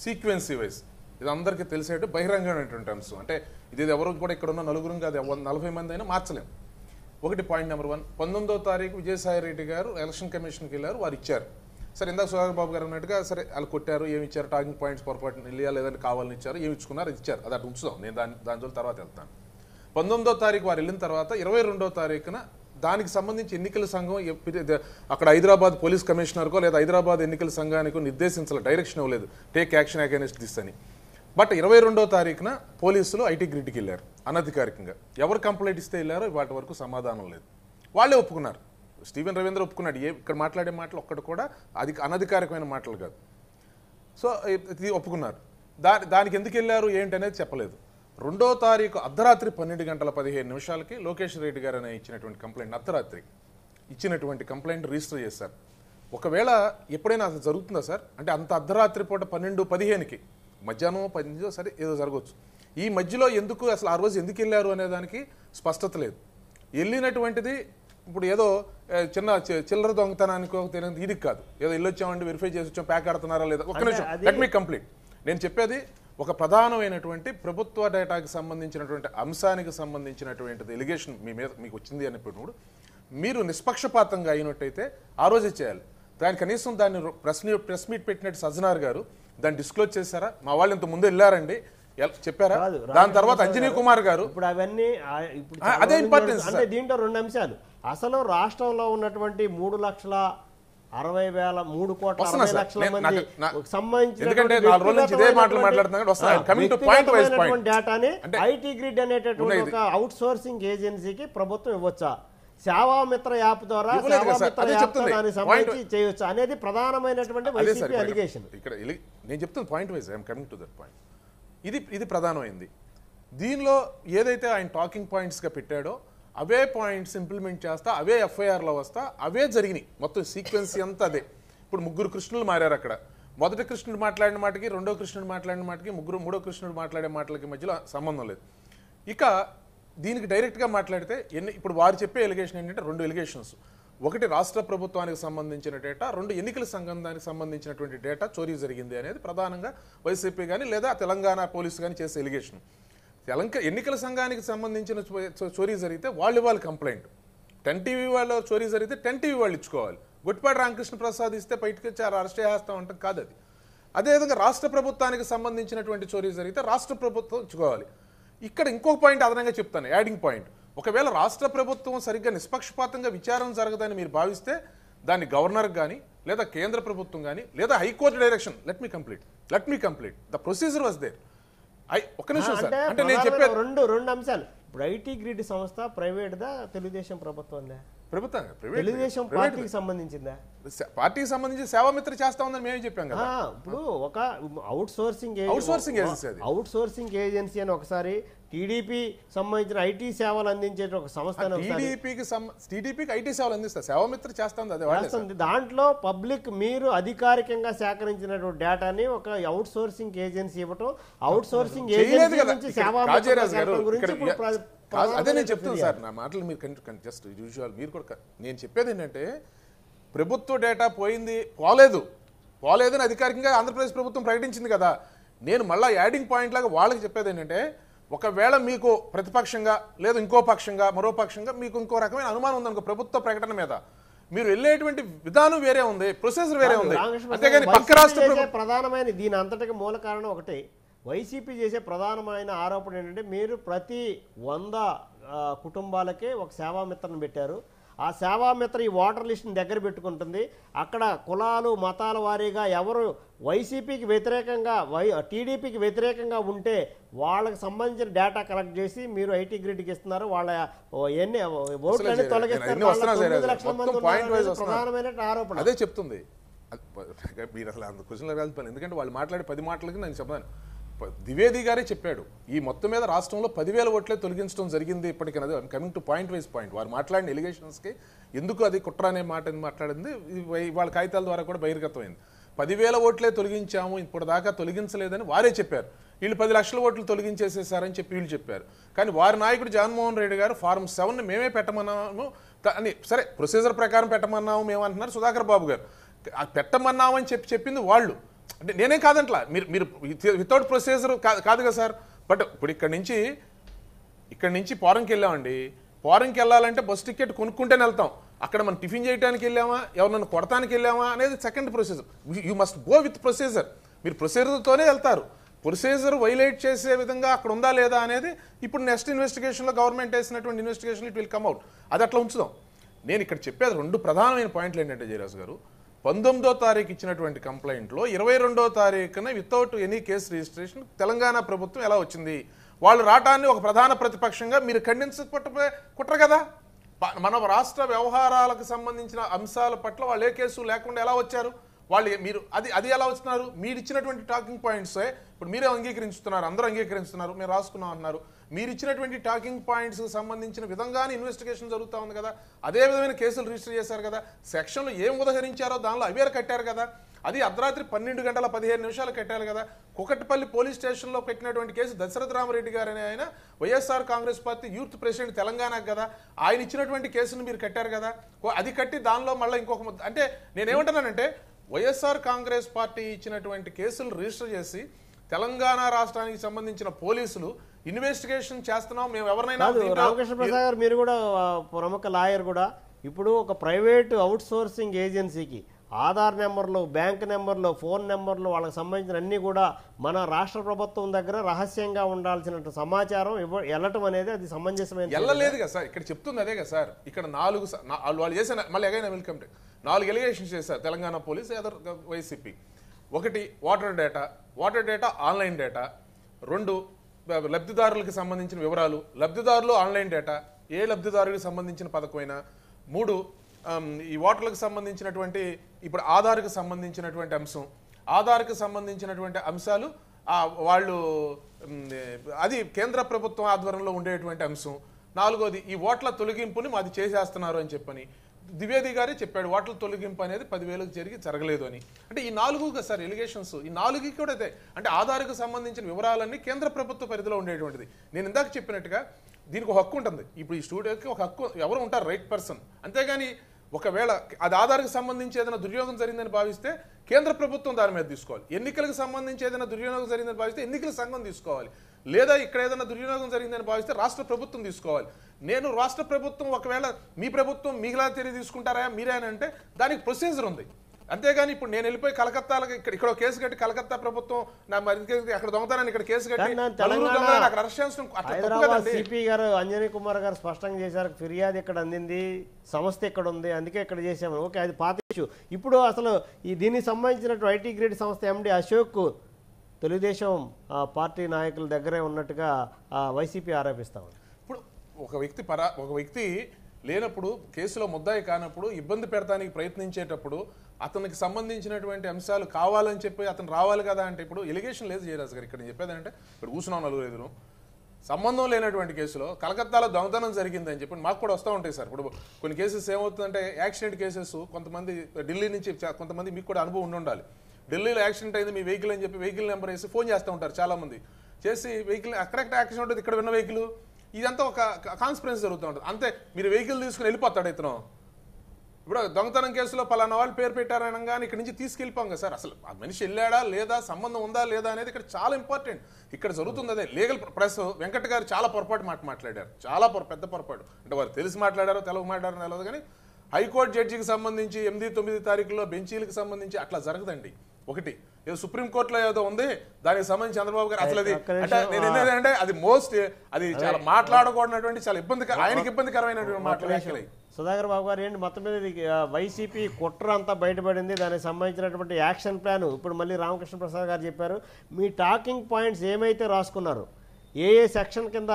సీక్వెన్సీ వైజ్ ఇది అందరికీ తెలిసేట్టు బహిరంగమైనటువంటి అంశం. అంటే ఇది ఎవరు కూడా ఇక్కడ ఉన్న నలుగురు కాదు 40 మంది అయినా మార్చలేము. ఒకటి పాయింట్ నెంబర్ 1, 19వ తారీఖు విజయసాయి రెడ్డి గారు ఎలక్షన్ కమిషన్కి వెళ్ళారు, వారు ఇచ్చారు. సరే ఇందాక సుధాకర్ బాబు గారు అన్నట్టుగా సరే వాళ్ళు కొట్టారు, ఏమి ఇచ్చారు, టాకింగ్ పాయింట్స్ పొరపాటు వెళ్ళా లేదంటే కావాలని ఇచ్చారు, ఏమి ఇచ్చుకున్నారు, అది ఇచ్చారు, అది అటు ఉంచుదాం, నేను దాని తర్వాత వెళ్తాను. 19వ తారీఖు వారు వెళ్ళిన తర్వాత 22వ తారీఖున దానికి సంబంధించి ఎన్నికల సంఘం అక్కడ హైదరాబాద్ పోలీస్ కమిషనర్కో లేదా హైదరాబాద్ ఎన్నికల సంఘానికో నిర్దేశించాలి, డైరెక్షన్ ఇవ్వలేదు టేక్ యాక్షన్ అగైనెస్ట్ దిస్ అని. బట్ 22వ తారీఖున పోలీసులు ఐటీ గ్రిడ్కి వెళ్ళారు అనధికారికంగా. ఎవరు కంప్లైంట్ ఇస్తే వెళ్ళారో వాటి వరకు సమాధానం లేదు. వాళ్ళే ఒప్పుకున్నారు. స్టీవెన్ రవీంద్ర ఒప్పుకున్నాడు. ఇక్కడ మాట్లాడే మాటలు ఒక్కటి కూడా అది అనధికారికమైన మాటలు కాదు. సో ఇది ఒప్పుకున్నారు. దానికి ఎందుకు వెళ్ళారు ఏంటి అనేది చెప్పలేదు. 2వ తారీఖు అర్ధరాత్రి 12:15 లోకేష్ రెడ్డి గారు అనే ఇచ్చినటువంటి కంప్లైంట్, అర్ధరాత్రి ఇచ్చినటువంటి కంప్లైంట్ రిజిస్టర్ చేశారు. ఒకవేళ ఎప్పుడైనా అసలు జరుగుతుందా సార్ అంటే అంత అర్ధరాత్రి పూట 12:15కి మధ్యాహ్నం 10 సరే ఏదో జరగవచ్చు. ఈ మధ్యలో ఎందుకు అసలు ఆ రోజు ఎందుకు వెళ్ళారు అనే దానికి స్పష్టత లేదు. వెళ్ళినటువంటిది ఇప్పుడు ఏదో చిన్న చిల్లర దొంగతనానికి ఇది కాదు, ఏదో ఇల్లు వచ్చామండి వెరిఫై చేసి వచ్చాం ప్యాక్ ఆడుతున్నారా లేదా. ఒక్క నిమిషం, లెట్ మీ కంప్లీట్. నేను చెప్పేది ఒక ప్రధానమైనటువంటి ప్రభుత్వ డేటాకి సంబంధించినటువంటి అంశానికి సంబంధించినటువంటి ఎలిగేషన్ మీ మీద మీకు వచ్చింది అన్నప్పుడు మీరు నిష్పక్షపాతంగా అయినట్టయితే ఆ రోజే చేయాలి. దాని కనీసం దాన్ని ప్రెస్ మీట్ పెట్టినట్టు సజ్జనార్ గారు దాన్ని డిస్క్లోజ్ చేశారా? మా వాళ్ళు ఇంత ముందు వెళ్ళారండి చెప్పారా? దాని తర్వాత అంజనీ కుమార్ గారు ఇప్పుడు అవన్నీ అదే ఇంపార్టెన్స్. అంటే దీంట్లో 2 అంశాలు. అసలు రాష్ట్రంలో ఉన్నటువంటి 3,60,000 3,60,00,000 మంది డేటాని ఐటీ గ్రిడ్ అనేటటువంటి ఒక అవుట్ సోర్సింగ్ ఏజెన్సీకి ప్రభుత్వం ఇవ్వచ్చా? సేవామిత్ర యాప్ ద్వారా దానికి సంబంధించి చేయొచ్చు అనేది ప్రధానమైనటువంటి వైసీపీ అలిగేషన్. ఇక్కడ నేను చెప్తున్న point wise I'm coming to that point. ఇది ప్రధానమైంది. దీనిలో ఏదైతే ఆయన టాకింగ్ పాయింట్స్గా పెట్టాడో అవే పాయింట్స్ ఇంప్లిమెంట్ చేస్తా, అవే ఎఫ్ఐఆర్లో వస్తా, అవే జరిగినాయి. మొత్తం సీక్వెన్స్ అంతా అదే. ఇప్పుడు 3 కృష్ణులు మారారు అక్కడ. మొదటి కృష్ణుడు మాట్లాడిన మాటకి, రెండో కృష్ణుడు మాట్లాడిన మాటకి, మూడో కృష్ణుడు మాట్లాడే మాటలకి మధ్యలో సంబంధం లేదు. ఇక దీనికి డైరెక్ట్గా మాట్లాడితే ఇప్పుడు వారు చెప్పే ఎలిగేషన్ ఏంటంటే 2 ఎలిగేషన్స్. ఒకటి రాష్ట్ర ప్రభుత్వానికి సంబంధించిన డేటా, 2 ఎన్నికల సంఘానికి సంబంధించినటువంటి డేటా చోరీ జరిగింది అనేది ప్రధానంగా వైసీపీ కానీ లేదా తెలంగాణ పోలీసు కానీ చేసే ఎలిగేషన్. ఎన్నికల సంఘానికి సంబంధించిన చోరీ జరిగితే వాళ్ళు ఇవ్వాలి కంప్లైంట్. 10 టీవీ వాళ్ళు చోరీ జరిగితే 10 టీవీ వాళ్ళు ఇచ్చుకోవాలి. గొట్టిపాటి రామకృష్ణ ప్రసాద్ ఇస్తే బయటకు వచ్చి అరెస్ట్ చేస్తాం అంటాం కాదు అది. అదేవిధంగా రాష్ట్ర ప్రభుత్వానికి సంబంధించినటువంటి చోరీ జరిగితే రాష్ట్ర ప్రభుత్వం ఇచ్చుకోవాలి. ఇక్కడ ఇంకొక పాయింట్ అదనంగా చెప్తాను, యాడింగ్ పాయింట్. ఒకవేళ రాష్ట్ర ప్రభుత్వం సరిగ్గా నిష్పక్షపాతంగా విచారణ జరగదని మీరు భావిస్తే దాన్ని గవర్నర్ కానీ లేదా కేంద్ర ప్రభుత్వం కానీ లేదా high court direction let me complete the procedure was there. ఒక్క నిమిషం సార్, అంటే నేను చెప్పేది 2 అంశాలు. ఇప్పుడు ఐటీ గ్రిడ్ సంస్థ ప్రైవేట్ దా తెలుగుదేశం ప్రభుత్వందా? ప్రభుత్వం. తెలుగుదేశం పార్టీకి సంబంధించిందా? పార్టీకి సంబంధించి సేవామిత్ర చేస్తా ఉందని మేమే చెప్పాం కదా. ఇప్పుడు ఒక అవుట్ సోర్సింగ్ ఏజెన్సీ అని ఒకసారి టీడీపీ సంబంధించిన ఐటీ సేవలు అందించే ఒక సంస్థ, టీడీపీకి ఐటీ సేవలు అందిస్తారు, సేవామిత్ర చేస్తుంది అదే. దాంట్లో పబ్లిక్ మీరు అధికారికంగా సేకరించినటువంటి డేటాని ఒక అవుట్ సోర్సింగ్ ఏజెన్సీ ఇవ్వటం, అవుట్ సోర్సింగ్ ఏజెన్సీ నుంచి అదే నేను చెప్తాను సార్. నా మాటలు మీరు జస్ట్ యూజువల్ మీరు కూడా నేను చెప్పేది ఏంటంటే ప్రభుత్వ డేటా పోలేదని అధికారికంగా ఆంధ్రప్రదేశ్ ప్రభుత్వం ప్రకటించింది కదా. నేను మళ్ళీ యాడింగ్ పాయింట్ లాగా వాళ్ళకి చెప్పేది ఏంటంటే ఒకవేళ మీకు ప్రతిపక్షంగా లేదా ఇంకో పక్షంగా మరో పక్షంగా మీకు ఇంకో రకమైన అనుమానం ఉందనుకో ప్రభుత్వ ప్రకటన మీద, మీరు వెళ్ళేటువంటి విధానం వేరే ఉంది, ప్రొసీజర్ వేరే ఉంది. అంతేగాని పక్క రాష్ట్ర ప్రధానమైన దీని అంతటికి మూల కారణం ఒకటే, వైసీపీ చేసే ప్రధానమైన ఆరోపణ ఏంటంటే మీరు ప్రతి 100 కుటుంబాలకే ఒక సేవామిత్రను పెట్టారు. ఆ సేవామిత్ర ఈ ఓటర్ లిస్ట్ని దగ్గర పెట్టుకుంటుంది. అక్కడ కులాలు మతాల వారీగా ఎవరు వైసీపీకి వ్యతిరేకంగా టీడీపీకి వ్యతిరేకంగా ఉంటే వాళ్ళకి సంబంధించిన డేటా కలెక్ట్ చేసి మీరు ఐటీ గ్రిడ్కి ఇస్తున్నారు. వాళ్ళ ఎన్ని ఓట్లని తొలగిస్తారు. ప్రధానమైన ఆరోపణ అదే చెప్తుంది. మీరు అసలు అంత క్వశ్చన్లు రాదు, ఎందుకంటే వాళ్ళు మాట్లాడే 10 మాటలకి నేను చెప్తాను. ద్వివేది గారే చెప్పాడు ఈ మొత్తం మీద రాష్ట్రంలో 10,000 ఓట్లే తొలగించడం జరిగింది ఇప్పటికీ. Coming to point wise point, వారు మాట్లాడిన ఎలిగేషన్స్కి ఎందుకు అది కుట్ర అనే మాట మాట్లాడింది వాళ్ళ కాగితాల ద్వారా కూడా బహిర్గతమైంది. 10,000 ఓట్లే తొలగించాము, ఇప్పుడు దాకా తొలగించలేదని వారే చెప్పారు. వీళ్ళు 10 లక్షల ఓట్లు తొలగించేసేసారని చెప్పి వీళ్ళు చెప్పారు. కానీ వారి నాయకుడు జగన్మోహన్ రెడ్డి గారు ఫారం 7 మేమే పెట్టమన్నాము అని, సరే ప్రొసీజర్ ప్రకారం పెట్టమన్నాము మేము అంటున్నారు సుధాకర్ బాబు గారు. పెట్టమన్నామని చెప్పింది వాళ్ళు, అంటే నేనేం కాదంట్లా, మీరు వితౌట్ ప్రొసీజర్ కాదు కదా సార్. బట్ ఇప్పుడు ఇక్కడి నుంచి ఫారెన్కి వెళ్ళామండి. ఫారెన్కి వెళ్ళాలంటే బస్ టికెట్ కొనుక్కుంటేనే వెళ్తాం. అక్కడ మనం టిఫిన్ చేయడానికి వెళ్ళామా, ఎవరినైనా కొడతానికి వెళ్ళామా అనేది second procedure. You must go with procedure. మీరు ప్రొసీజర్తోనే వెళ్తారు. ప్రొసీజర్ వైలేట్ చేసే విధంగా అక్కడ ఉందా లేదా అనేది ఇప్పుడు నెక్స్ట్ ఇన్వెస్టిగేషన్లో గవర్నమెంట్ వేసినటువంటి investigation it will come out. అది అట్లా ఉంచుదాం. నేను ఇక్కడ చెప్పేది 2 ప్రధానమైన పాయింట్లు ఏంటంటే జయరాజు గారు, 19వ తారీఖు ఇచ్చినటువంటి కంప్లైంట్లో 22వ తారీఖున without any case registration Telangana ప్రభుత్వం ఎలా వచ్చింది? వాళ్ళు రావటాన్ని ఒక ప్రధాన ప్రతిపక్షంగా మీరు కుట్ర కదా. మన రాష్ట్ర వ్యవహారాలకు సంబంధించిన అంశాల పట్ల వాళ్ళు ఏ కేసు లేకుండా ఎలా వచ్చారు? వాళ్ళు మీరు అది ఎలా వస్తున్నారు? మీరు ఇచ్చినటువంటి టాకింగ్ పాయింట్సే ఇప్పుడు మీరే అంగీకరించుతున్నారు, అందరూ అంగీకరిస్తున్నారు, మేము రాసుకున్నాం అన్నారు. మీరు ఇచ్చినటువంటి టాకింగ్ పాయింట్స్ సంబంధించిన విధంగానే ఇన్వెస్టిగేషన్ జరుగుతూ ఉంది కదా, అదే విధమైన కేసులు రిజిస్టర్ చేశారు కదా, సెక్షన్లు ఏం ఉదహరించారో దానిలో అవేర్ కట్టారు కదా, అది అర్ధరాత్రి 12 గంటల 15 నిమిషాలు కట్టారు కదా. కుకట్పల్లి పోలీస్ స్టేషన్లో పెట్టినటువంటి కేసు దశరథ రామరెడ్డి గారు అనే ఆయన YSR Congress party youth president తెలంగాణకు కదా, ఆయన ఇచ్చినటువంటి కేసును మీరు కట్టారు కదా, అది కట్టి దానిలో మళ్ళీ ఇంకొక అంటే నేనేమంటున్నానంటే వైఎస్ఆర్ కాంగ్రెస్ పార్టీ ఇచ్చినటువంటి కేసులు రిజిస్టర్ చేసి తెలంగాణ రాష్ట్రానికి సంబంధించిన పోలీసులు ఇన్వెస్టిగేషన్ చేస్తున్నాం మేము ఎవరినైనా రామకృష్ణ ప్రసాద్ గారు మీరు కూడా ప్రముఖ లాయర్ కూడా, ఇప్పుడు ఒక ప్రైవేట్ అవుట్ సోర్సింగ్ ఏజెన్సీకి ఆధార్ నెంబర్లు, బ్యాంక్ నెంబర్లు, ఫోన్ నెంబర్లు, వాళ్ళకి సంబంధించిన అన్నీ కూడా మన రాష్ట్ర ప్రభుత్వం దగ్గర రహస్యంగా ఉండాల్సిన సమాచారం వెళ్ళటం అనేది అది సమంజసమైన వెళ్ళలేదు కదా సార్. ఇక్కడ చెప్తుంది అదే కదా సార్. ఇక్కడ వాళ్ళు చేసిన మళ్ళీ ఎగైనా వెల్కమ్ 4 ఎలిగేషన్స్ చేశారు Telangana police YCP. 1 water data online data, 2 లబ్ధిదారులకు సంబంధించిన వివరాలు, లబ్ధిదారులు ఆన్లైన్ డేటా, ఏ లబ్ధిదారులకు సంబంధించిన పథకమైనా, 3 ఈ ఓటర్లకు సంబంధించినటువంటి ఇప్పుడు ఆధార్కు సంబంధించినటువంటి అంశం, ఆధార్కు సంబంధించినటువంటి అంశాలు వాళ్ళు అది కేంద్ర ప్రభుత్వం ఆధ్వర్యంలో ఉండేటువంటి అంశం, 4వది ఈ ఓట్ల తొలగింపుని మాది చేసేస్తున్నారు అని చెప్పని ద్వివేది గారే చెప్పాడు. ఓట్ల తొలగింపు అనేది 10,000 జరగలేదు అని. అంటే ఈ 4 సార్ ఎలిగేషన్స్, ఈ 4కి కూడా అదే. అంటే ఆధార్కు సంబంధించిన వివరాలన్నీ కేంద్ర ప్రభుత్వ పరిధిలో ఉండేటువంటిది. నేను ఇందాక చెప్పినట్టుగా దీనికి ఒక హక్కు ఉంటుంది. ఇప్పుడు ఈ స్టూడియోకి ఒక హక్కు ఎవరు ఉంటారు, రైట్ పర్సన్. అంతేగాని ఒకవేళ అది ఆధార్కి సంబంధించి ఏదైనా దుర్యోగం జరిగిందని భావిస్తే కేంద్ర ప్రభుత్వం దాని మీద తీసుకోవాలి. ఎన్నికలకు సంబంధించి ఏదైనా దుర్వినియోగం జరిగిందని భావిస్తే ఎన్నికల సంఘం తీసుకోవాలి. లేదా ఇక్కడ ఏదైనా దుర్వినియోగం జరిగిందని భావిస్తే రాష్ట్ర ప్రభుత్వం తీసుకోవాలి. నేను రాష్ట్ర ప్రభుత్వం ఒకవేళ మీ ప్రభుత్వం మీలా చర్య తీసుకుంటారా మీరేనంటే దానికి ప్రొసీజర్ ఉంది. అంతేగాని ఇప్పుడు నేను వెళ్ళిపోయి కలకత్తాకి ఇక్కడ కేసు కట్టి కలకత్తా ప్రభుత్వం అక్కడ దొంగతనాన్ని ఇక్కడ కేసు కట్టి హైదరాబాద్ సిపి గారు అంజనీ కుమార్ గారు స్పష్టంగా చేశారు, ఫిర్యాదు ఇక్కడ అందింది, సంస్థ ఇక్కడ ఉంది, అందుకే ఇక్కడ చేసాము. ఓకే, అది పాత ఇష్యూ. ఇప్పుడు అసలు దీనికి సంబంధించినటువంటి ఐటీ గ్రేడ్ సంస్థ ఎండి అశోక్ తెలుగుదేశం పార్టీ నాయకుల దగ్గరే ఉన్నట్టుగా వైసీపీ ఆరోపిస్తాము. ఇప్పుడు ఒక వ్యక్తి లేనప్పుడు, కేసులో ముద్దాయి కానప్పుడు, ఇబ్బంది పెడతానికి ప్రయత్నించేటప్పుడు అతనికి సంబంధించినటువంటి అంశాలు కావాలని చెప్పి అతను రావాలి కదా. అంటే ఇప్పుడు ఎలిగేషన్ లేదు జయరాజ్ గారు. ఇక్కడ చెప్పేది అంటే ఇక్కడ కూర్చున్నాం 4 సంబంధం లేనటువంటి కేసులో కలకత్తాలో దొంగతనం జరిగిందని చెప్పి మాకు కూడా వస్తూ ఉంటాయి సార్. ఇప్పుడు కొన్ని కేసెస్ ఏమవుతుందంటే యాక్సిడెంట్ కేసెస్, కొంతమంది ఢిల్లీ నుంచి కొంతమంది మీకు కూడా అనుభవం ఉండాలి. ఢిల్లీలో యాక్సిడెంట్ అయింది మీ వెహికల్ అని చెప్పి వెహికల్ నెంబర్ వేసి ఫోన్ చేస్తూ ఉంటారు చాలా మంది. చేసి వెహికల్ అక్కడెక్కడ యాక్సిడెంట్ ఉంటుంది, ఇక్కడ విన్న వెహికల్, ఇదంతా ఒక కాన్స్పిరెన్సీ జరుగుతూ ఉంటుంది. అంతే మీరు వెహికల్ తీసుకుని వెళ్ళిపోతాడు ఇతను. ఇప్పుడు దొంగతనం కేసులో పలానా వాళ్ళు పేరు పెట్టారనగానే ఇక్కడ నుంచి తీసుకెళ్ళిపోం కదా సార్. అసలు ఆ మనిషి వెళ్ళాడా లేదా, సంబంధం ఉందా లేదా అనేది ఇక్కడ చాలా ఇంపార్టెంట్. ఇక్కడ జరుగుతుంది అదే. లీగల్ ప్రెస్ వెంకట్ గారు చాలా పొరపాటు మాట్లాడారు, చాలా పెద్ద పొరపాటు. అంటే వారు తెలిసి మాట్లాడారో తెలుగు మాట్లాడారో తెలియదు, కానీ హైకోర్టు జడ్జికి సంబంధించి 8-9 తారీఖుల్లో బెంచీలకు సంబంధించి అట్లా జరగదండి. ఒకటి ఏదో సుప్రీంకోర్టులో ఏదో ఉంది, దానికి సంబంధించి చంద్రబాబు గారు అసలు అది అంటే అది అది చాలా మాట్లాడకూడనటువంటి చాలా ఆయనకి ఇబ్బందికరమైనటువంటి మాట్లాడాలి. సుధాకర్ బాబు గారు ఏంటి మొత్తం మీద వైసీపీ కుట్ర అంతా బయటపడింది, దానికి సంబంధించినటువంటి యాక్షన్ ప్లాన్ ఇప్పుడు మళ్ళీ రామకృష్ణ ప్రసాద్ గారు చెప్పారు. మీ టాకింగ్ పాయింట్స్ ఏమైతే రాసుకున్నారు, ఏ సెక్షన్ కింద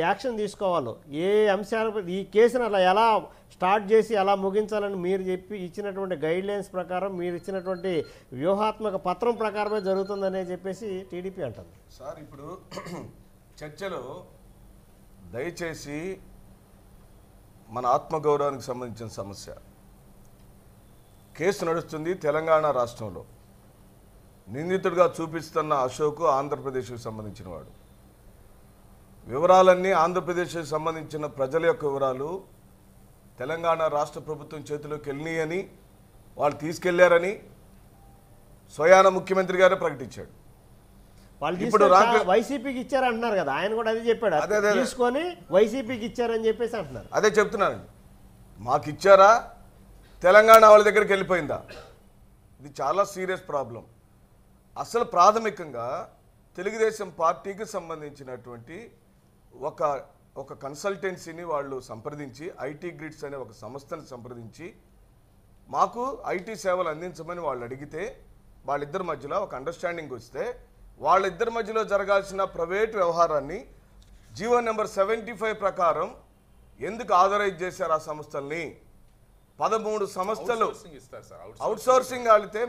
యాక్షన్ తీసుకోవాలో, ఏ అంశాలు ఈ కేసును అలా ఎలా స్టార్ట్ చేసి ఎలా ముగించాలని మీరు ఇచ్చినటువంటి గైడ్ లైన్స్ ప్రకారం, మీరు ఇచ్చినటువంటి వ్యూహాత్మక పత్రం ప్రకారమే జరుగుతుందనే చెప్పేసి టీడీపీ అంటుంది. సార్ ఇప్పుడు చర్చలో దయచేసి మన ఆత్మగౌరవానికి సంబంధించిన సమస్య, కేసు నడుస్తుంది తెలంగాణ రాష్ట్రంలో, నిందితుడిగా చూపిస్తున్న అశోక్ ఆంధ్రప్రదేశ్కి సంబంధించిన వాడు, వివరాలన్నీ ఆంధ్రప్రదేశ్కి సంబంధించిన ప్రజల యొక్క వివరాలు తెలంగాణ రాష్ట్ర ప్రభుత్వం చేతిలోకి వెళ్ళినాయని, వాళ్ళు తీసుకెళ్లారని స్వయాన ముఖ్యమంత్రి గారే ప్రకటించాడు. ఇప్పుడు వైసీపీకి ఇచ్చారంటున్నారు కదా, ఆయన కూడా అదే చెప్పాడు, తీసుకొని వైసీపీకి ఇచ్చారని చెప్పేసి అంటున్నారు. అదే చెప్తున్నానండి, మాకు ఇచ్చారా, తెలంగాణ వాళ్ళ దగ్గరికి వెళ్ళిపోయిందా? ఇది చాలా సీరియస్ ప్రాబ్లం. అసలు ప్రాథమికంగా తెలుగుదేశం పార్టీకి సంబంధించినటువంటి ఒక కన్సల్టెన్సీని వాళ్ళు సంప్రదించి, ఐటీ గ్రిడ్స్ అనే ఒక సంస్థని సంప్రదించి మాకు ఐటీ సేవలు అందించమని వాళ్ళు అడిగితే, వాళ్ళిద్దరి మధ్యలో ఒక అండర్స్టాండింగ్ వస్తే, వాళ్ళిద్దరి మధ్యలో జరగాల్సిన ప్రైవేట్ వ్యవహారాన్ని జీవో నెంబర్ 75 ప్రకారం ఎందుకు ఆథరైజ్ చేశారు ఆ సంస్థల్ని? 13 సంస్థలు అవుట్ సోర్సింగ్ వెళ్తే